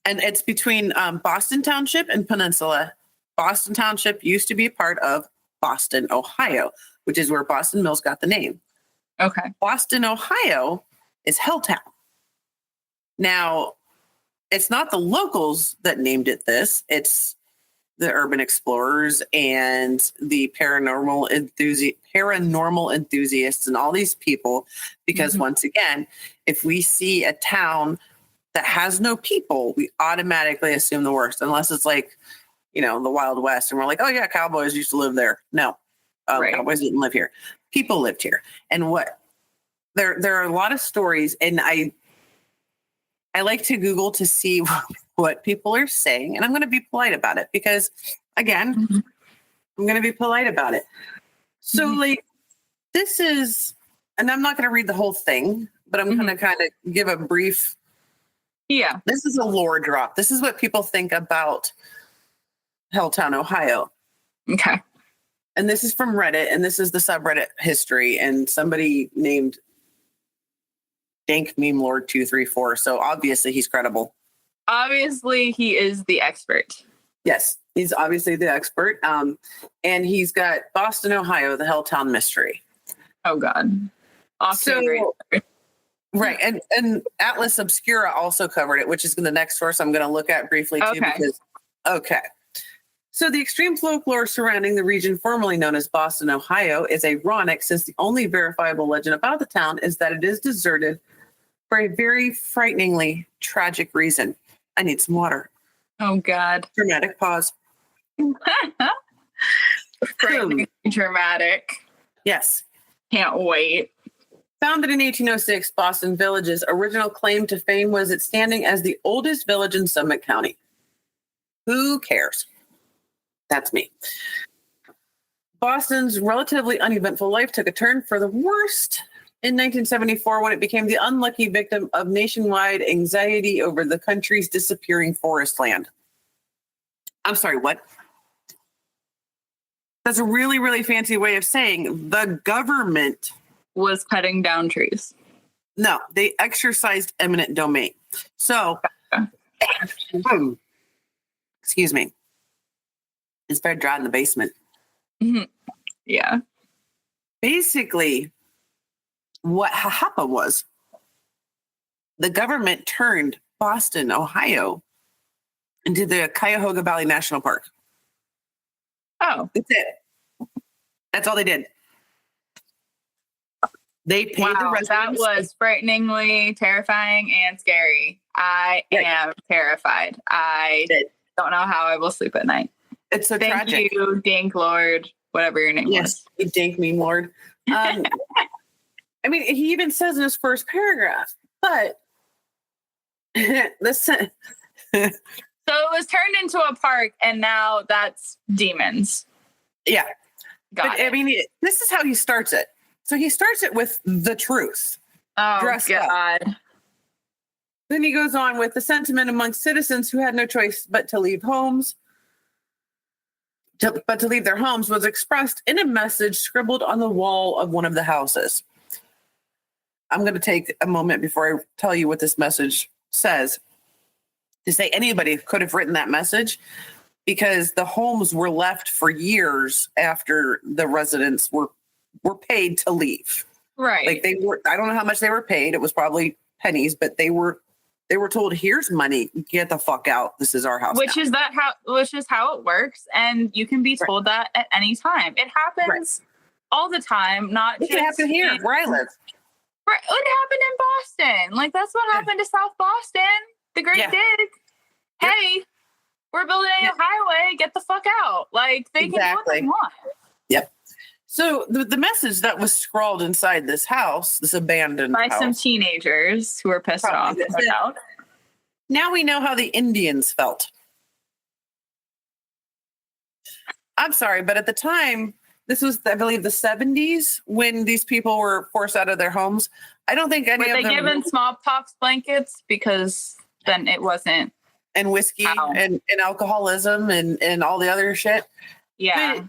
it's between Boston Township and Peninsula. Boston Township used to be part of Boston, Ohio. which is where Boston Mills got the name.
Okay.
Boston, Ohio is Helltown. Now, it's not the locals that named it this. It's the urban explorers and the paranormal enthusiasts and all these people. Because once again, if we see a town that has no people, we automatically assume the worst, unless it's like, the Wild West. And we're like, oh yeah, cowboys used to live there. No, cowboys didn't live here. People lived here. And there are a lot of stories, and I like to Google to see what people are saying, and I'm going to be polite about it because, again, I'm going to be polite about it. So, this is, and I'm not going to read the whole thing, but I'm going to kind of give a brief.
Yeah.
This is a lore drop. This is what people think about Helltown, Ohio.
Okay.
And this is from Reddit, and this is the subreddit history, and somebody named Dank Meme Lord 234. So obviously he's credible.
Obviously he is the expert.
Yes, he's obviously the expert. And he's got Boston, Ohio, the Helltown mystery.
Oh God.
Right. And Atlas Obscura also covered it, which is the next source I'm going to look at briefly too. Okay. So the extreme folklore surrounding the region formerly known as Boston, Ohio is ironic, since the only verifiable legend about the town is that it is deserted for a very frighteningly tragic reason. I need some water.
Oh God.
Dramatic pause.
Frightening, dramatic.
Yes.
Can't wait.
Founded in 1806, Boston Village's original claim to fame was its standing as the oldest village in Summit County. Who cares? That's me. Boston's relatively uneventful life took a turn for the worst in 1974 when it became the unlucky victim of nationwide anxiety over the country's disappearing forest land. I'm sorry, what? That's a really, really fancy way of saying the government
was cutting down trees.
No, they exercised eminent domain. So, excuse me. It's very dry in the basement.
Yeah.
Basically, what happened was the government turned Boston, Ohio, into the Cuyahoga Valley National Park.
Oh.
That's it. That's all they did. They paid the residents.
That was frighteningly terrifying and scary. I am terrified. I don't know how I will sleep at night.
It's so tragic.
Thank you, Dink Lord, whatever your name was.
Yes, Dink Meme Lord. I mean, he even says in his first paragraph, but listen.
So it was turned into a park, and now that's demons.
Yeah.
Got it.
I mean, this is how he starts it. So he starts it with the truth.
Oh,
dressed
God.
up. Then he goes on with the sentiment amongst citizens who had no choice but to leave homes. But to leave their homes was expressed in a message scribbled on the wall of one of the houses. I'm going to take a moment before I tell you what this message says to say anybody could have written that message, because the homes were left for years after the residents were paid to leave.
Right.
Like they were, I don't know how much they were paid. It was probably pennies, but they were told, here's money, get the fuck out. This is our house.
Which is how it works. And you can be told that at any time. It happens all the time.
It can happen here where I live.
Right. It happened in Boston. Like that's what happened to South Boston. The Great Dig. Hey, we're building a highway. Get the fuck out. Like they can do what they want. Yep.
So the message that was scrawled inside this house, this abandoned
by
house,
some teenagers who were pissed off.
Now we know how the Indians felt. I'm sorry, but at the time, this was, I believe, the 70s when these people were forced out of their homes. I don't think any of them...
Were they given smallpox blankets? Because then it wasn't...
And whiskey and alcoholism and all the other shit.
Yeah.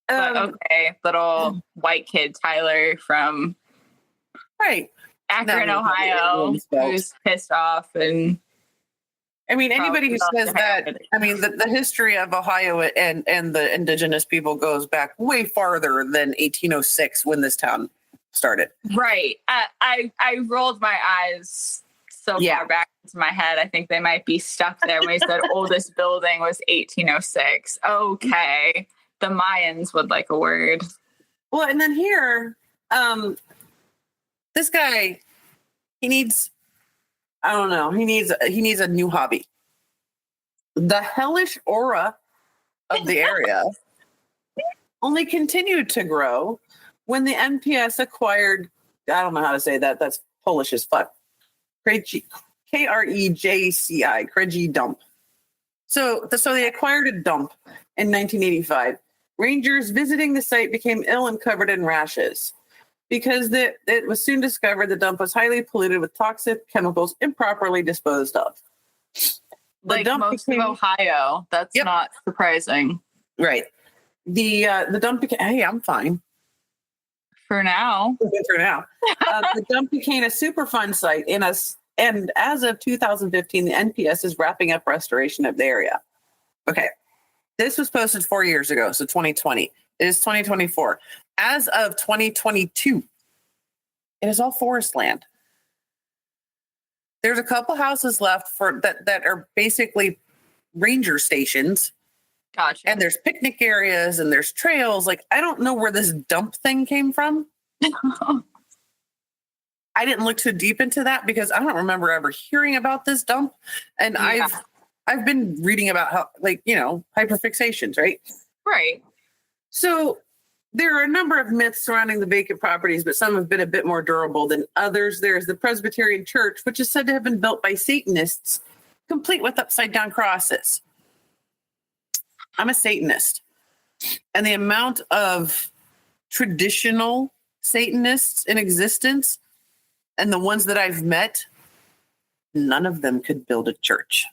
But okay, little white kid Tyler from Akron, Ohio, who's pissed off and
I mean, anybody who says that, I mean, the history of Ohio and the indigenous people goes back way farther than 1806 when this town started.
Right. I rolled my eyes so far back into my head. I think they might be stuck there when he said oldest building was 1806. Okay. The Mayans would like a word.
Well, and then here, this guy, he needs a new hobby. The hellish aura of the area only continued to grow when the NPS acquired, I don't know how to say that. That's Polish as fuck. Krejci dump. So they acquired a dump in 1985. Rangers visiting the site became ill and covered in rashes because it was soon discovered the dump was highly polluted with toxic chemicals improperly disposed of.
Like most of Ohio. That's not surprising.
Right. The dump became, hey, I'm fine.
For now.
The dump became a Superfund site and as of 2015, the NPS is wrapping up restoration of the area. Okay. This was posted 4 years ago, so 2020. It is 2024. As of 2022, it is all forest land. There's a couple houses left for that are basically ranger stations.
Gotcha.
And there's picnic areas and there's trails. Like, I don't know where this dump thing came from. I didn't look too deep into that because I don't remember ever hearing about this dump. And I've been reading about how, like, hyperfixations, right?
Right.
So there are a number of myths surrounding the vacant properties, but some have been a bit more durable than others. There's the Presbyterian Church, which is said to have been built by Satanists, complete with upside-down crosses. I'm a Satanist. And the amount of traditional Satanists in existence and the ones that I've met, none of them could build a church.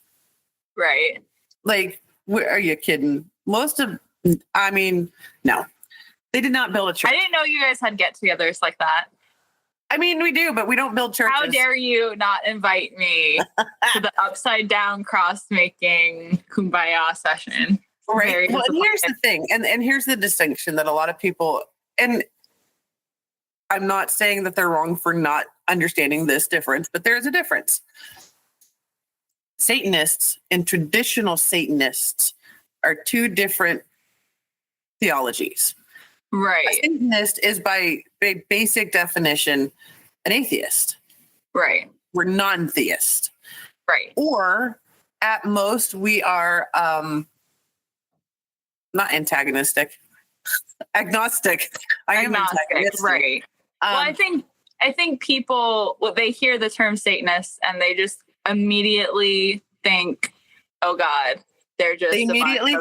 Right.
Like, are you kidding? No. They did not build a church.
I didn't know you guys had get-togethers like that.
I mean, we do, but we don't build churches.
How dare you not invite me to the upside-down cross-making kumbaya session?
Right. Well, and here's the thing, and here's the distinction that a lot of people, and I'm not saying that they're wrong for not understanding this difference, but there's a difference. Satanists and traditional Satanists are two different theologies.
Right.
A Satanist is by basic definition an atheist.
Right.
We're non-theist.
Right.
Or at most we are not antagonistic. Agnostic. I am antagonistic.
Right. Well, I think people, they hear the term Satanist and they just immediately think, oh God, they're just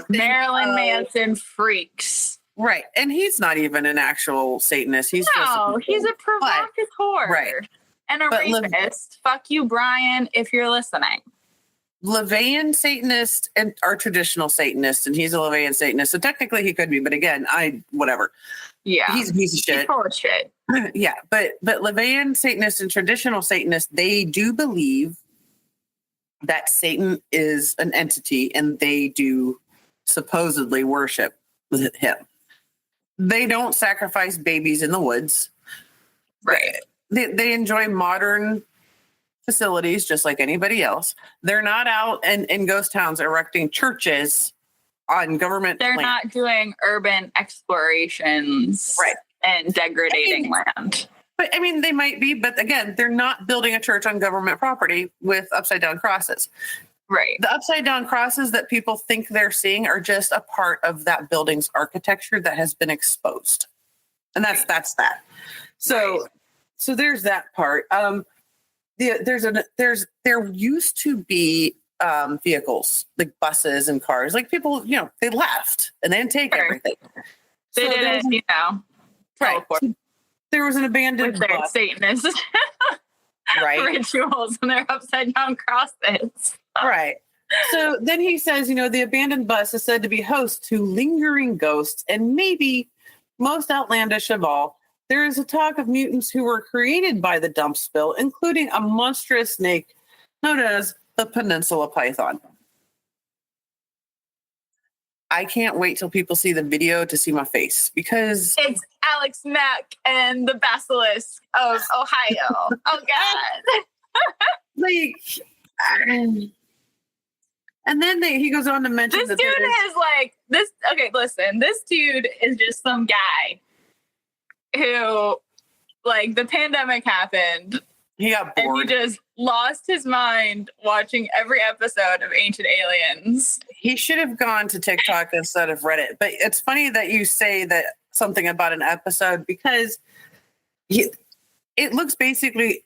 Marilyn Manson freaks.
Right. And he's not even an actual Satanist. He's
a provocateur.
Right.
And a rapist. Fuck you, Brian, if you're listening.
LaVeyan Satanist are traditional Satanists, and he's a LaVeyan Satanist. So technically he could be, but again, whatever.
Yeah.
He's a piece of shit.
He's full of shit.
Yeah. But LaVeyan Satanists and traditional Satanists, they do believe that Satan is an entity and they do supposedly worship him. They don't sacrifice babies in the woods.
Right.
They enjoy modern facilities just like anybody else. They're not out in ghost towns erecting churches on government
land.
They're
not doing urban explorations,
right,
and degrading land.
But I mean, they might be, but again, they're not building a church on government property with upside down crosses.
Right.
The upside down crosses that people think they're seeing are just a part of that building's architecture that has been exposed. And that's that. So, right. So there's that part. There used to be vehicles like buses and cars, like people, they left and they didn't take everything.
They didn't,
right. So there was an abandoned
with their
bus.
Satanist
right.
rituals and their upside down crosses.
Right. So then he says, the abandoned bus is said to be host to lingering ghosts, and maybe most outlandish of all, there is a talk of mutants who were created by the dump spill, including a monstrous snake known as the Peninsula Python. I can't wait till people see the video to see my face because
it's Alex Mack and the Basilisk of Ohio. Oh God.
like, and then he goes on to mention
this
that
dude is like this. Okay, listen, this dude is just some guy who, like, the pandemic happened.
He got bored.
And he just lost his mind watching every episode of Ancient Aliens.
He should have gone to TikTok instead of Reddit. But it's funny that you say that something about an episode because it looks basically,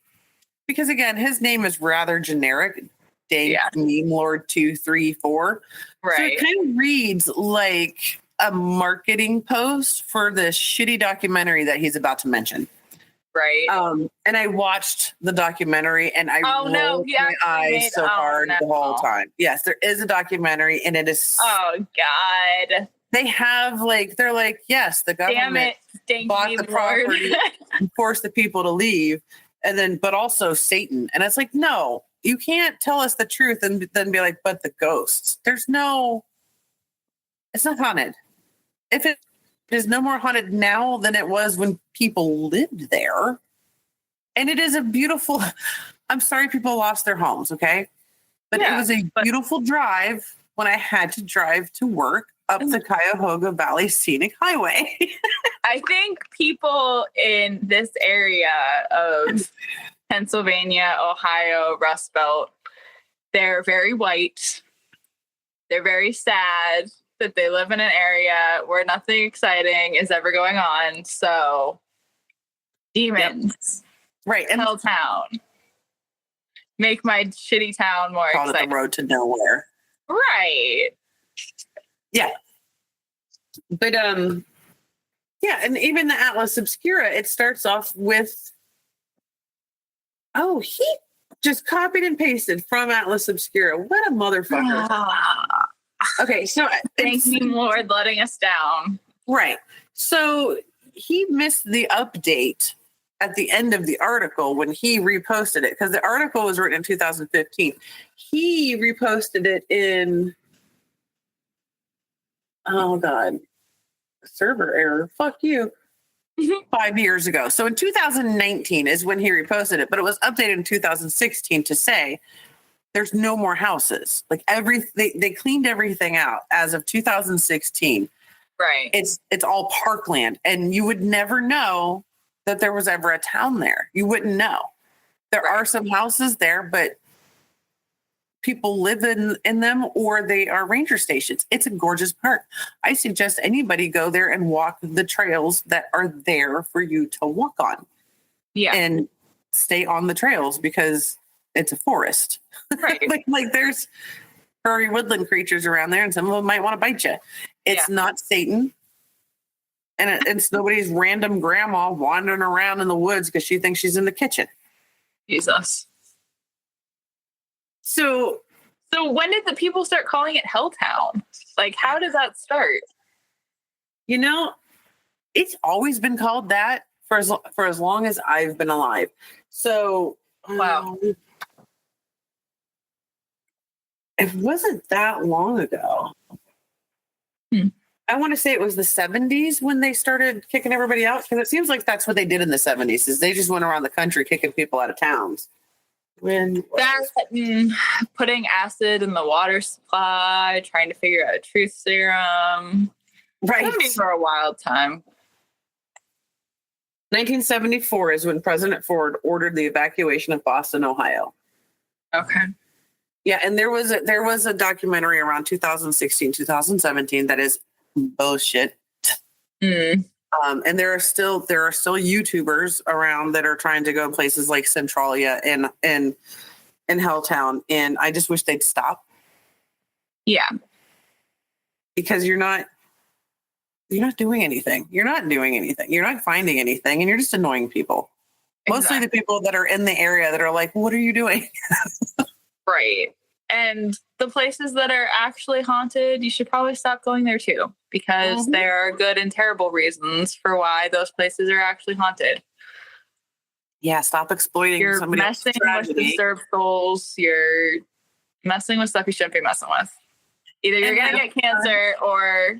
because again, his name is rather generic. Dave Meme Lord 234.
Right.
So it kind of reads like a marketing post for the shitty documentary that he's about to mention.
Right.
And I watched the documentary and I rolled my eyes so hard the whole time. Yes, there is a documentary and it is.
Oh God.
They have they're like, yes, the government bought the property and forced the people to leave. And then, but also Satan. And it's like, no, you can't tell us the truth and then be like, but the ghosts. It's not haunted. If it is no more haunted now than it was when people lived there. And it is a beautiful, I'm sorry people lost their homes, okay? But it was a beautiful drive when I had to drive to work up the Cuyahoga Valley Scenic Highway.
I think people in this area of Pennsylvania, Ohio, Rust Belt, they're very white. They're very sad that they live in an area where nothing exciting is ever going on. So, demons.
Yep. Right. And
Helltown. Make my shitty town more exciting.
Call it the road to nowhere.
Right.
Yeah. But, yeah, and even the Atlas Obscura, it starts off with, he just copied and pasted from Atlas Obscura. What a motherfucker. Okay, so
thank you, Lord, letting us down.
Right. So he missed the update at the end of the article when he reposted it, because the article was written in 2015. He reposted it in, oh God, server error. Fuck you. 5 years ago. So in 2019 is when he reposted it, but it was updated in 2016 to say there's no more houses. Like they cleaned everything out as of 2016.
Right.
It's all parkland, and you would never know that there was ever a town there. You wouldn't know. There are some houses there, but people live in them, or they are ranger stations. It's a gorgeous park. I suggest anybody go there and walk the trails that are there for you to walk on.
Yeah.
And stay on the trails because it's a forest.
Right.
like there's furry woodland creatures around there, and some of them might want to bite you. It's not Satan. And it's nobody's random grandma wandering around in the woods because she thinks she's in the kitchen.
Jesus.
So
when did the people start calling it Helltown? Like, how did that start?
You know, it's always been called that for as long as I've been alive. So,
wow.
It wasn't that long ago. I want to say it was the 70s when they started kicking everybody out, because it seems like that's what they did in the 70s, is they just went around the country kicking people out of towns.
Putting acid in the water supply, trying to figure out a truth serum.
Right.
For a wild time.
1974 is when President Ford ordered the evacuation of Boston, Ohio.
Okay.
Yeah, and there was a documentary around 2016, 2017 that is bullshit. And there are still YouTubers around that are trying to go places like Centralia and Helltown, and I just wish they'd stop.
Yeah,
because you're not doing anything. You're not doing anything. You're not finding anything, and you're just annoying people. Exactly. Mostly the people that are in the area that are like, "What are you doing?"
Right. And the places that are actually haunted, you should probably stop going there too, because there are good and terrible reasons for why those places are actually haunted.
Yeah, stop exploiting
you're
somebody else's tragedy.
You're messing with disturbed souls. You're Messing with stuff you shouldn't be messing with. Either you're going to get cancer or...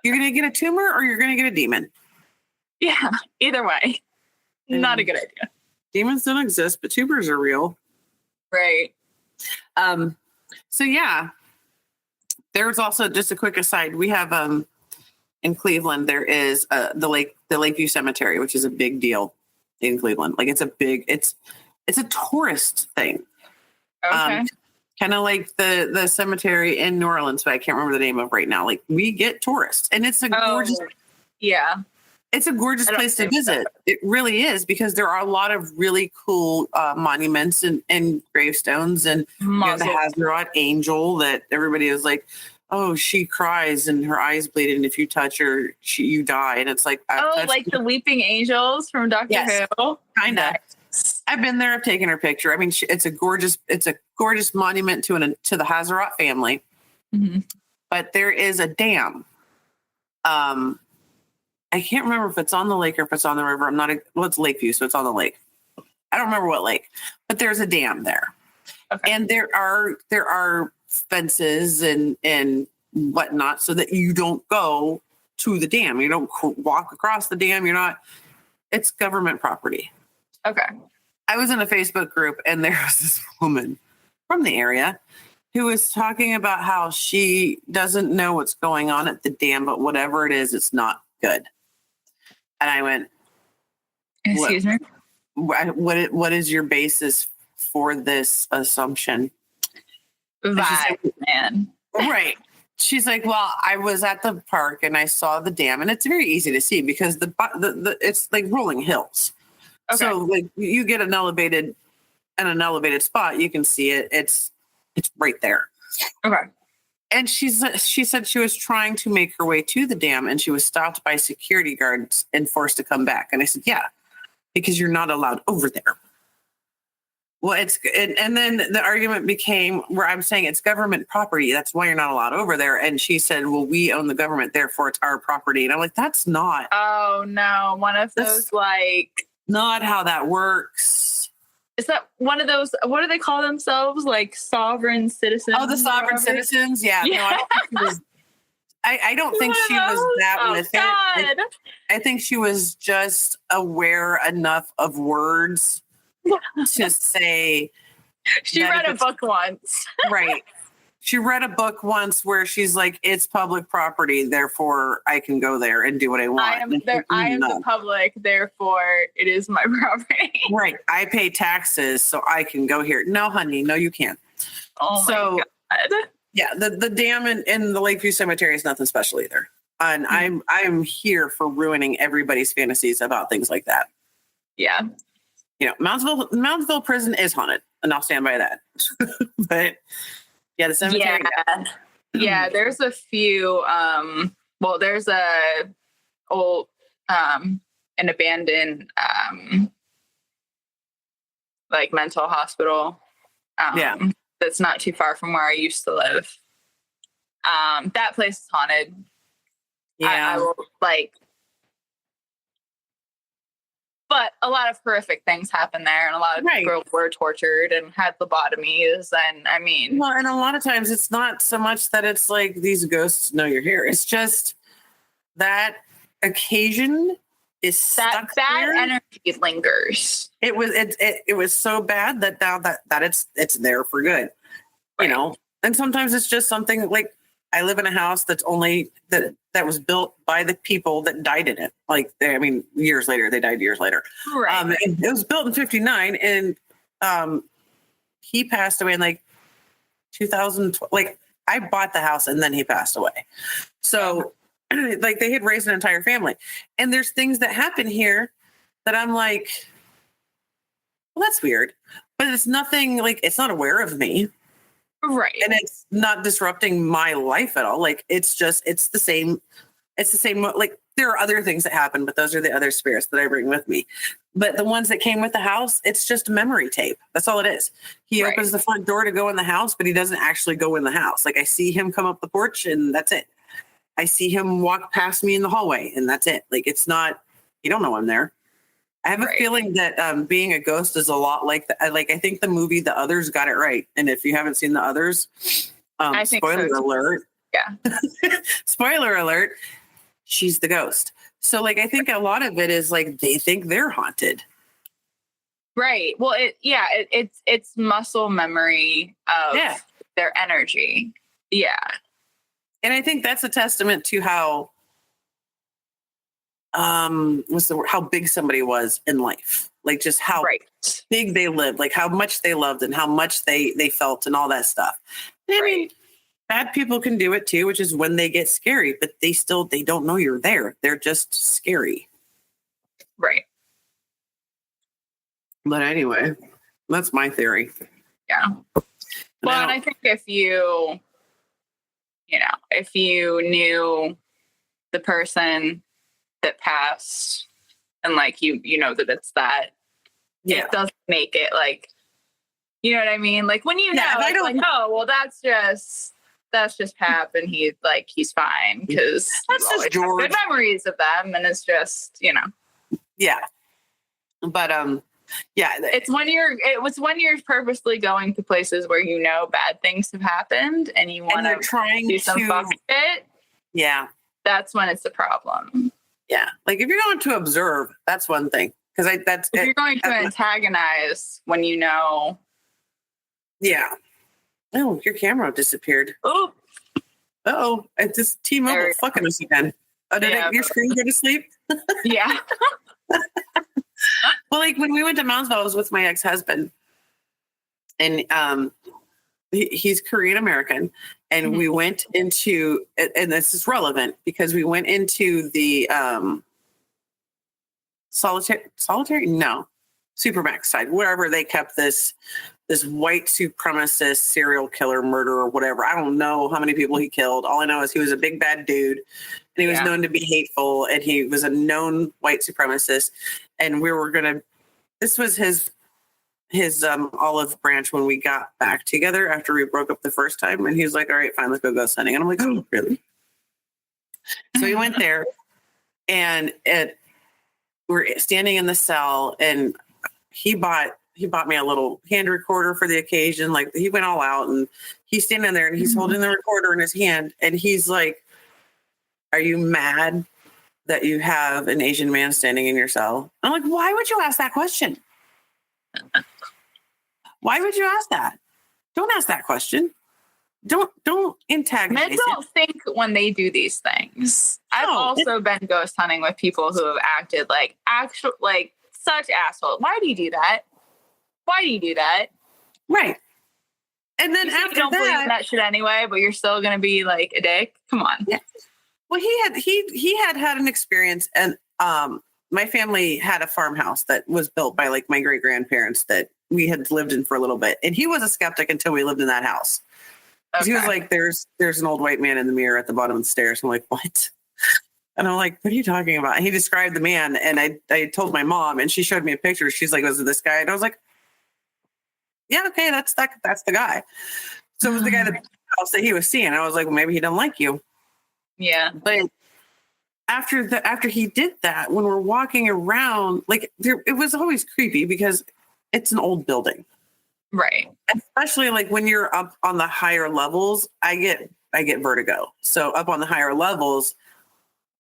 You're going to get a tumor or you're going to get a demon.
Yeah, either way. Not a good idea.
Demons don't exist, but tumors are real.
Right.
So yeah, there's also just a quick aside. We have in Cleveland there is the Lakeview Cemetery, which is a big deal in Cleveland. Like it's a tourist thing.
Okay.
Kind of like the cemetery in New Orleans, but I can't remember the name of right now. Like we get tourists, and it's a gorgeous.
Yeah.
It's a gorgeous place to visit. It really is, because there are a lot of really cool monuments and gravestones, and you have the Hazerat angel that everybody is like, oh, she cries and her eyes bleed, and if you touch her, you die. And it's like,
like the weeping angels from Dr. Who.
Kind of. I've been there. I've taken her picture. I mean, it's a gorgeous monument to the Hazerat family.
Mm-hmm.
But there is a dam. I can't remember if it's on the lake or if it's on the river. It's Lakeview, so it's on the lake. I don't remember what lake, but there's a dam there. Okay. And there are fences and whatnot so that you don't go to the dam. You don't walk across the dam. It's government property.
Okay.
I was in a Facebook group and there was this woman from the area who was talking about how she doesn't know what's going on at the dam, but whatever it is, it's not good. And I went,
excuse me?
What is your basis for this assumption?
Vibe, man.
Right. She's like, well, I was at the park and I saw the dam, and it's very easy to see because the it's like rolling hills. Okay. So like you get an elevated spot, you can see it. It's right there.
Okay.
And she said she was trying to make her way to the dam, and she was stopped by security guards and forced to come back. And I said, yeah, because you're not allowed over there. Well, and then the argument became where I'm saying it's government property. That's why you're not allowed over there. And she said, well, we own the government, therefore it's our property. And I'm like, that's not.
Oh, no. One of those
not how that works.
Is that one of those, what do they call themselves? Like sovereign citizens?
Oh, the sovereign citizens? Yeah.
Yeah.
No, I don't think she was that with it. I think she was just aware enough of words to say.
She read a book once.
Right. She read a book once where she's like, it's public property, therefore I can go there and do what I want.
I am the public, therefore it is my property.
Right. I pay taxes, so I can go here. No, honey, no, you can't.
Oh my God.
Yeah, the dam in the Lakeview Cemetery is nothing special either. And I'm here for ruining everybody's fantasies about things like that.
Yeah.
Moundsville prison is haunted, and I'll stand by that. But yeah, the cemetery.
Yeah, there's a few. There's a old, an abandoned, like mental hospital. That's not too far from where I used to live. That place is haunted.
Yeah,
I will but a lot of horrific things happen there, and a lot of people were tortured and had lobotomies. And I mean,
well, and a lot of times it's not so much that it's like these ghosts know you're here. It's just that occasion is stuck
bad energy lingers.
It was so bad that now that it's there for good, And sometimes it's just something like I live in a house that's only that was built by the people that died in it. Like, years later, they died years later.
Right.
And it was built in 1959, and he passed away in like 2012. Like, I bought the house and then he passed away. So, like, they had raised an entire family. And there's things that happen here that I'm like, well, that's weird. But it's nothing, like, it's not aware of me.
Right.
And it's not disrupting my life at all. Like, it's the same. Like, there are other things that happen, but those are the other spirits that I bring with me. But the ones that came with the house, it's just memory tape. That's all it is. He opens the front door to go in the house, but he doesn't actually go in the house. Like, I see him come up the porch and that's it. I see him walk past me in the hallway and that's it. Like, it's not, you don't know I'm there. I have a feeling that being a ghost is a lot like that. Like, I think the movie The Others got it right. And if you haven't seen The Others,
I think
spoiler alert.
Yeah.
Spoiler alert. She's the ghost. So, like, I think a lot of it is like they think they're haunted.
Right. Well, it's muscle memory of their energy. Yeah.
And I think that's a testament to how how big somebody was in life. Like, just how big they lived, like how much they loved and how much they felt and all that stuff. I mean, bad people can do it too, which is when they get scary, but they don't know you're there. They're just scary.
Right.
But anyway, that's my theory.
Yeah. Well, and I think if you knew the person that passed and like, you know that it's that, it doesn't make it like, you know what I mean? Like when you know, it's like, oh, well, that's just Pap and he's fine because
that's just George.
Good memories of them. And it's just,
Yeah. But,
it's when you're purposely going to places where you know bad things have happened and you want to
trying
do some fuck shit.
Yeah.
That's when it's a problem.
Yeah. Like if you're going to observe, that's one thing. Because if
you're going to antagonize when you know.
Yeah. Oh, your camera disappeared.
Oh.
Uh-oh. It's just T-Mobile fucking us again. Oh, did your screen go to sleep?
Yeah.
Well, like when we went to Moundsville, I was with my ex-husband. And he's Korean American. And we went into, and this is relevant because we went into the Supermax side, wherever they kept this white supremacist serial killer murderer or whatever. I don't know how many people he killed. All I know is he was a big bad dude and he was known to be hateful and he was a known white supremacist. And this was his olive branch when we got back together after we broke up the first time. And he was like, all right, fine, let's go ghost hunting. And I'm like, oh, really? So we went there and we're standing in the cell and he bought me a little hand recorder for the occasion. Like he went all out and he's standing there and he's holding the recorder in his hand. And he's like, are you mad that you have an Asian man standing in your cell? I'm like, why would you ask that question? Why would you ask that? Don't ask that question. Don't antagonize.
Men don't think when they do these things. I've also been ghost hunting with people who have acted like such assholes. Why do you do that? Why do you do that?
Right. And then after
you don't believe in that shit anyway, but you're still gonna be like a dick. Come on.
Yeah. Well, he had an experience, and my family had a farmhouse that was built by like my great grandparents that we had lived in for a little bit, and he was a skeptic until we lived in that house. Okay. He was like, "There's an old white man in the mirror at the bottom of the stairs." I'm like, "What?" And I'm like, "What are you talking about?" And he described the man, and I told my mom, and she showed me a picture. She's like, "Was it this guy?" And I was like, "Yeah, okay, that's the guy." So it was the guy that he was seeing. I was like, well, maybe he doesn't like you.
Yeah.
But after he did that, when we're walking around, like it was always creepy because it's an old building.
Right.
Especially like when you're up on the higher levels, I get vertigo. So up on the higher levels,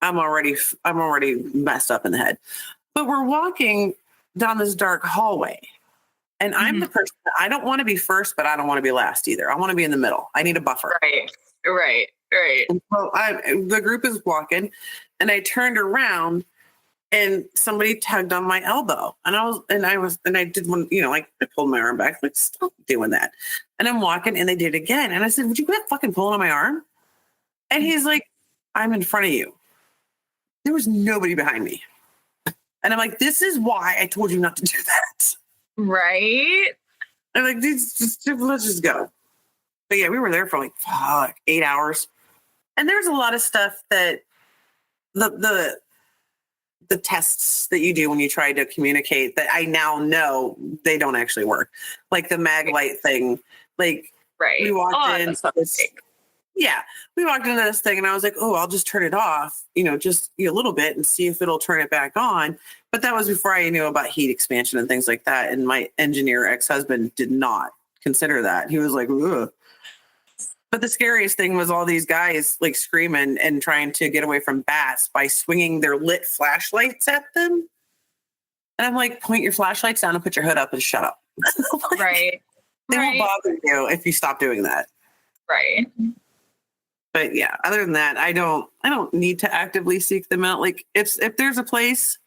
I'm already messed up in the head. But we're walking down this dark hallway. And I'm the person, I don't want to be first, but I don't want to be last either. I want to be in the middle. I need a buffer.
Right.
And so the group is walking and I turned around and somebody tugged on my elbow. And I did one, like I pulled my arm back, like, stop doing that. And I'm walking and they did it again. And I said, would you quit fucking pulling on my arm? And he's like, I'm in front of you. There was nobody behind me. And I'm like, this is why I told you not to do that.
Right.
I'm like, let's just go. But yeah, we were there for like 8 hours. And there's a lot of stuff that the tests that you do when you try to communicate that I now know they don't actually work. Like the mag light thing. Like we walked in. Yeah, we walked into this thing and I was like, oh, I'll just turn it off, just a little bit and see if it'll turn it back on. But that was before I knew about heat expansion and things like that. And my engineer ex-husband did not consider that. He was like, ugh. But the scariest thing was all these guys like screaming and trying to get away from bats by swinging their lit flashlights at them. And I'm like, point your flashlights down and put your hood up and shut up. Like,
right.
They won't bother you if you stop doing that.
Right.
But yeah, other than that, I don't need to actively seek them out. Like if there's a place,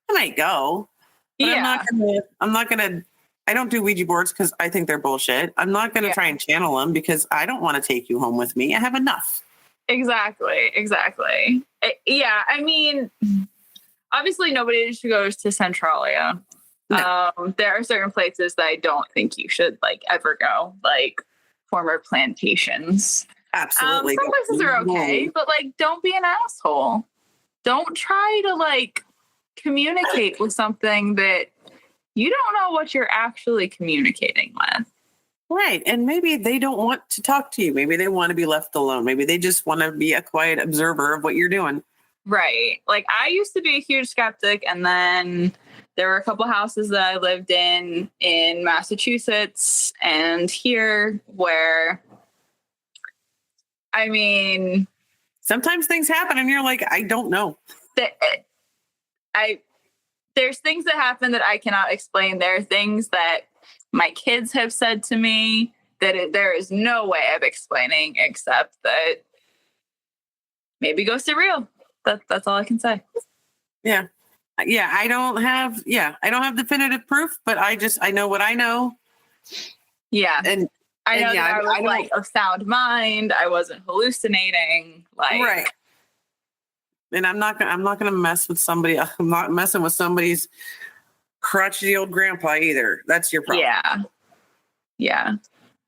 I might go. But
Yeah.
I'm not gonna I don't do Ouija boards because I think they're bullshit. I'm not gonna try and channel them because I don't want to take you home with me. I have enough.
Exactly. Yeah. I mean, obviously nobody goes to Centralia.
No.
There are certain places that I don't think you should like ever go, like former plantations.
Absolutely.
Some places are okay, but like, don't be an asshole. Don't try to like communicate with something that you don't know what you're actually communicating with.
Right. And maybe they don't want to talk to you. Maybe they want to be left alone. Maybe they just want to be a quiet observer of what you're doing.
Right. Like I used to be a huge skeptic, and then there were a couple houses that I lived in Massachusetts and here where, I mean,
sometimes things happen and you're like, I don't know.
There's things that happen that I cannot explain. There are things that my kids have said to me that there is no way of explaining except that maybe ghosts are real. That's all I can say.
Yeah. Yeah. I don't have definitive proof, but I know what I know.
Yeah.
And
I know that I was like of sound mind. I wasn't hallucinating. Like,
right. And I'm not gonna mess with somebody. I'm not messing with somebody's crotchety old grandpa either. That's your problem.
Yeah.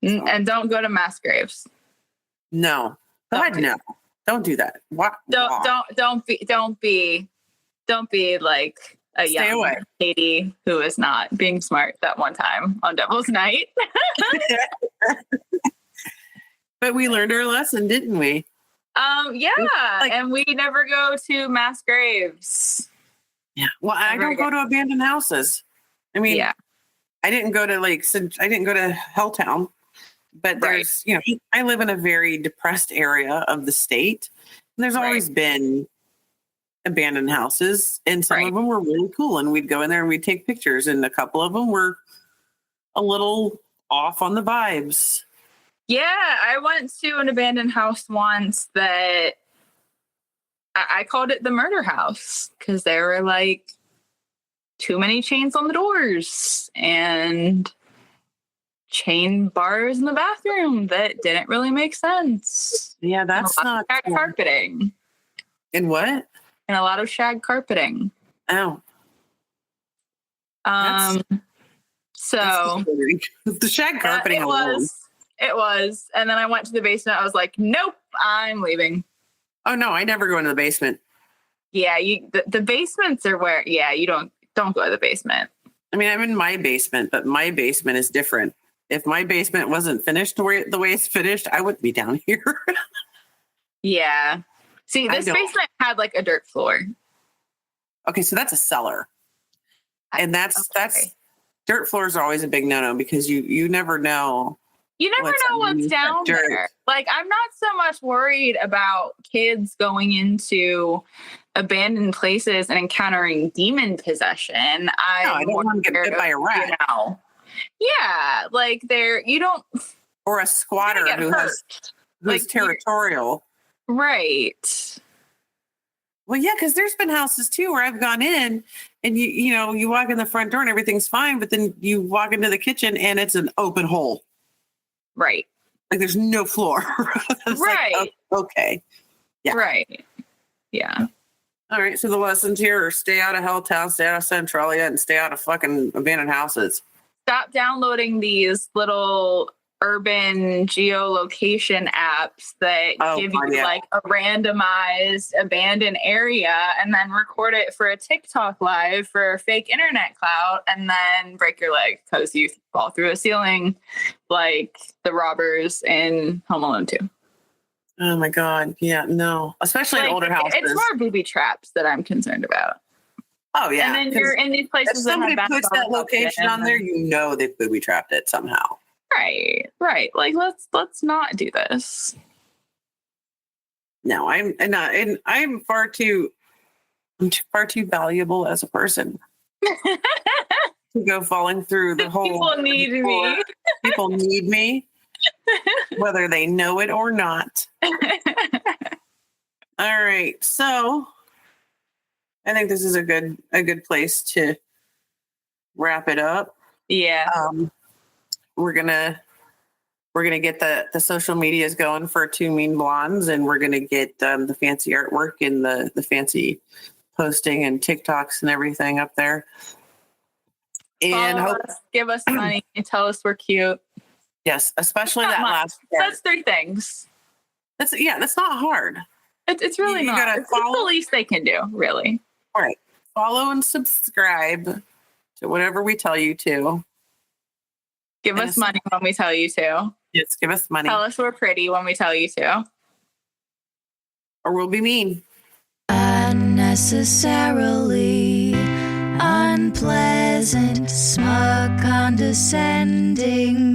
So. And don't go to mass graves.
No. God, no. Don't do that. What?
Don't be like a young lady who is not being smart that one time on Devil's Night.
But we learned our lesson, didn't we?
Yeah. And we never go to mass graves.
Yeah. Well, I don't go to abandoned houses. I mean, I didn't go to Helltown, but there's, I live in a very depressed area of the state. And there's always been abandoned houses, and some of them were really cool. And we'd go in there and we'd take pictures, and a couple of them were a little off on the vibes.
Yeah, I went to an abandoned house once that I called it the murder house because there were like too many chains on the doors and chain bars in the bathroom that didn't really make sense.
Yeah, that's not
shag carpeting.
And what?
And a lot of shag carpeting.
Oh.
So
the shag carpeting
it was. And then I went to the basement. I was like, nope, I'm leaving.
Oh no, I never go into the basement.
Yeah, the basements are where you don't go to the basement.
I mean, I'm in my basement, but my basement is different. If my basement wasn't finished the way it's finished, I wouldn't be down here.
Yeah. See, this basement had like a dirt floor.
Okay, so that's a cellar. And that's dirt floors are always a big no-no because you never know.
You never know what's down there. Like, I'm not so much worried about kids going into abandoned places and encountering demon possession.
I don't want to get bit by a rat.
Yeah, like
or a squatter who's territorial.
Right.
Well, yeah, because there's been houses too where I've gone in and you walk in the front door and everything's fine, but then you walk into the kitchen and it's an open hole.
Right.
Like there's no floor.
Right.
Like, okay. Yeah.
Right. Yeah.
All right. So the lessons here are stay out of Helltown, stay out of Centralia, and stay out of fucking abandoned houses.
Stop downloading these little urban geolocation apps that give you like a randomized abandoned area and then record it for a TikTok live for a fake internet clout and then break your leg because you fall through a ceiling like the robbers in Home Alone 2.
Oh my God. Yeah, no. Especially in older houses.
It's more booby traps that I'm concerned about.
Oh yeah.
And then you're in these places
if
that
somebody
have
puts that location on there, you know they've booby trapped it somehow.
Right. Like let's not do this.
No, I'm not. And I'm far too valuable as a person to go falling through the whole.
People need me.
People need me, whether they know it or not. All right, so I think this is a good place to wrap it up.
Yeah.
We're gonna get the social medias going for Two Mean Blondes, and we're gonna get the fancy artwork and the fancy posting and TikToks and everything up there. And
give us money and tell us we're cute.
Yes, especially that last part.
That's 3 things.
That's not hard.
It's really not. It's the least they can do, really.
All right. Follow and subscribe to whatever we tell you to.
Give us money when we tell you to.
Yes, give us money.
Tell us we're pretty when we tell you to.
Or we'll be mean.
Unnecessarily unpleasant, smug, condescending.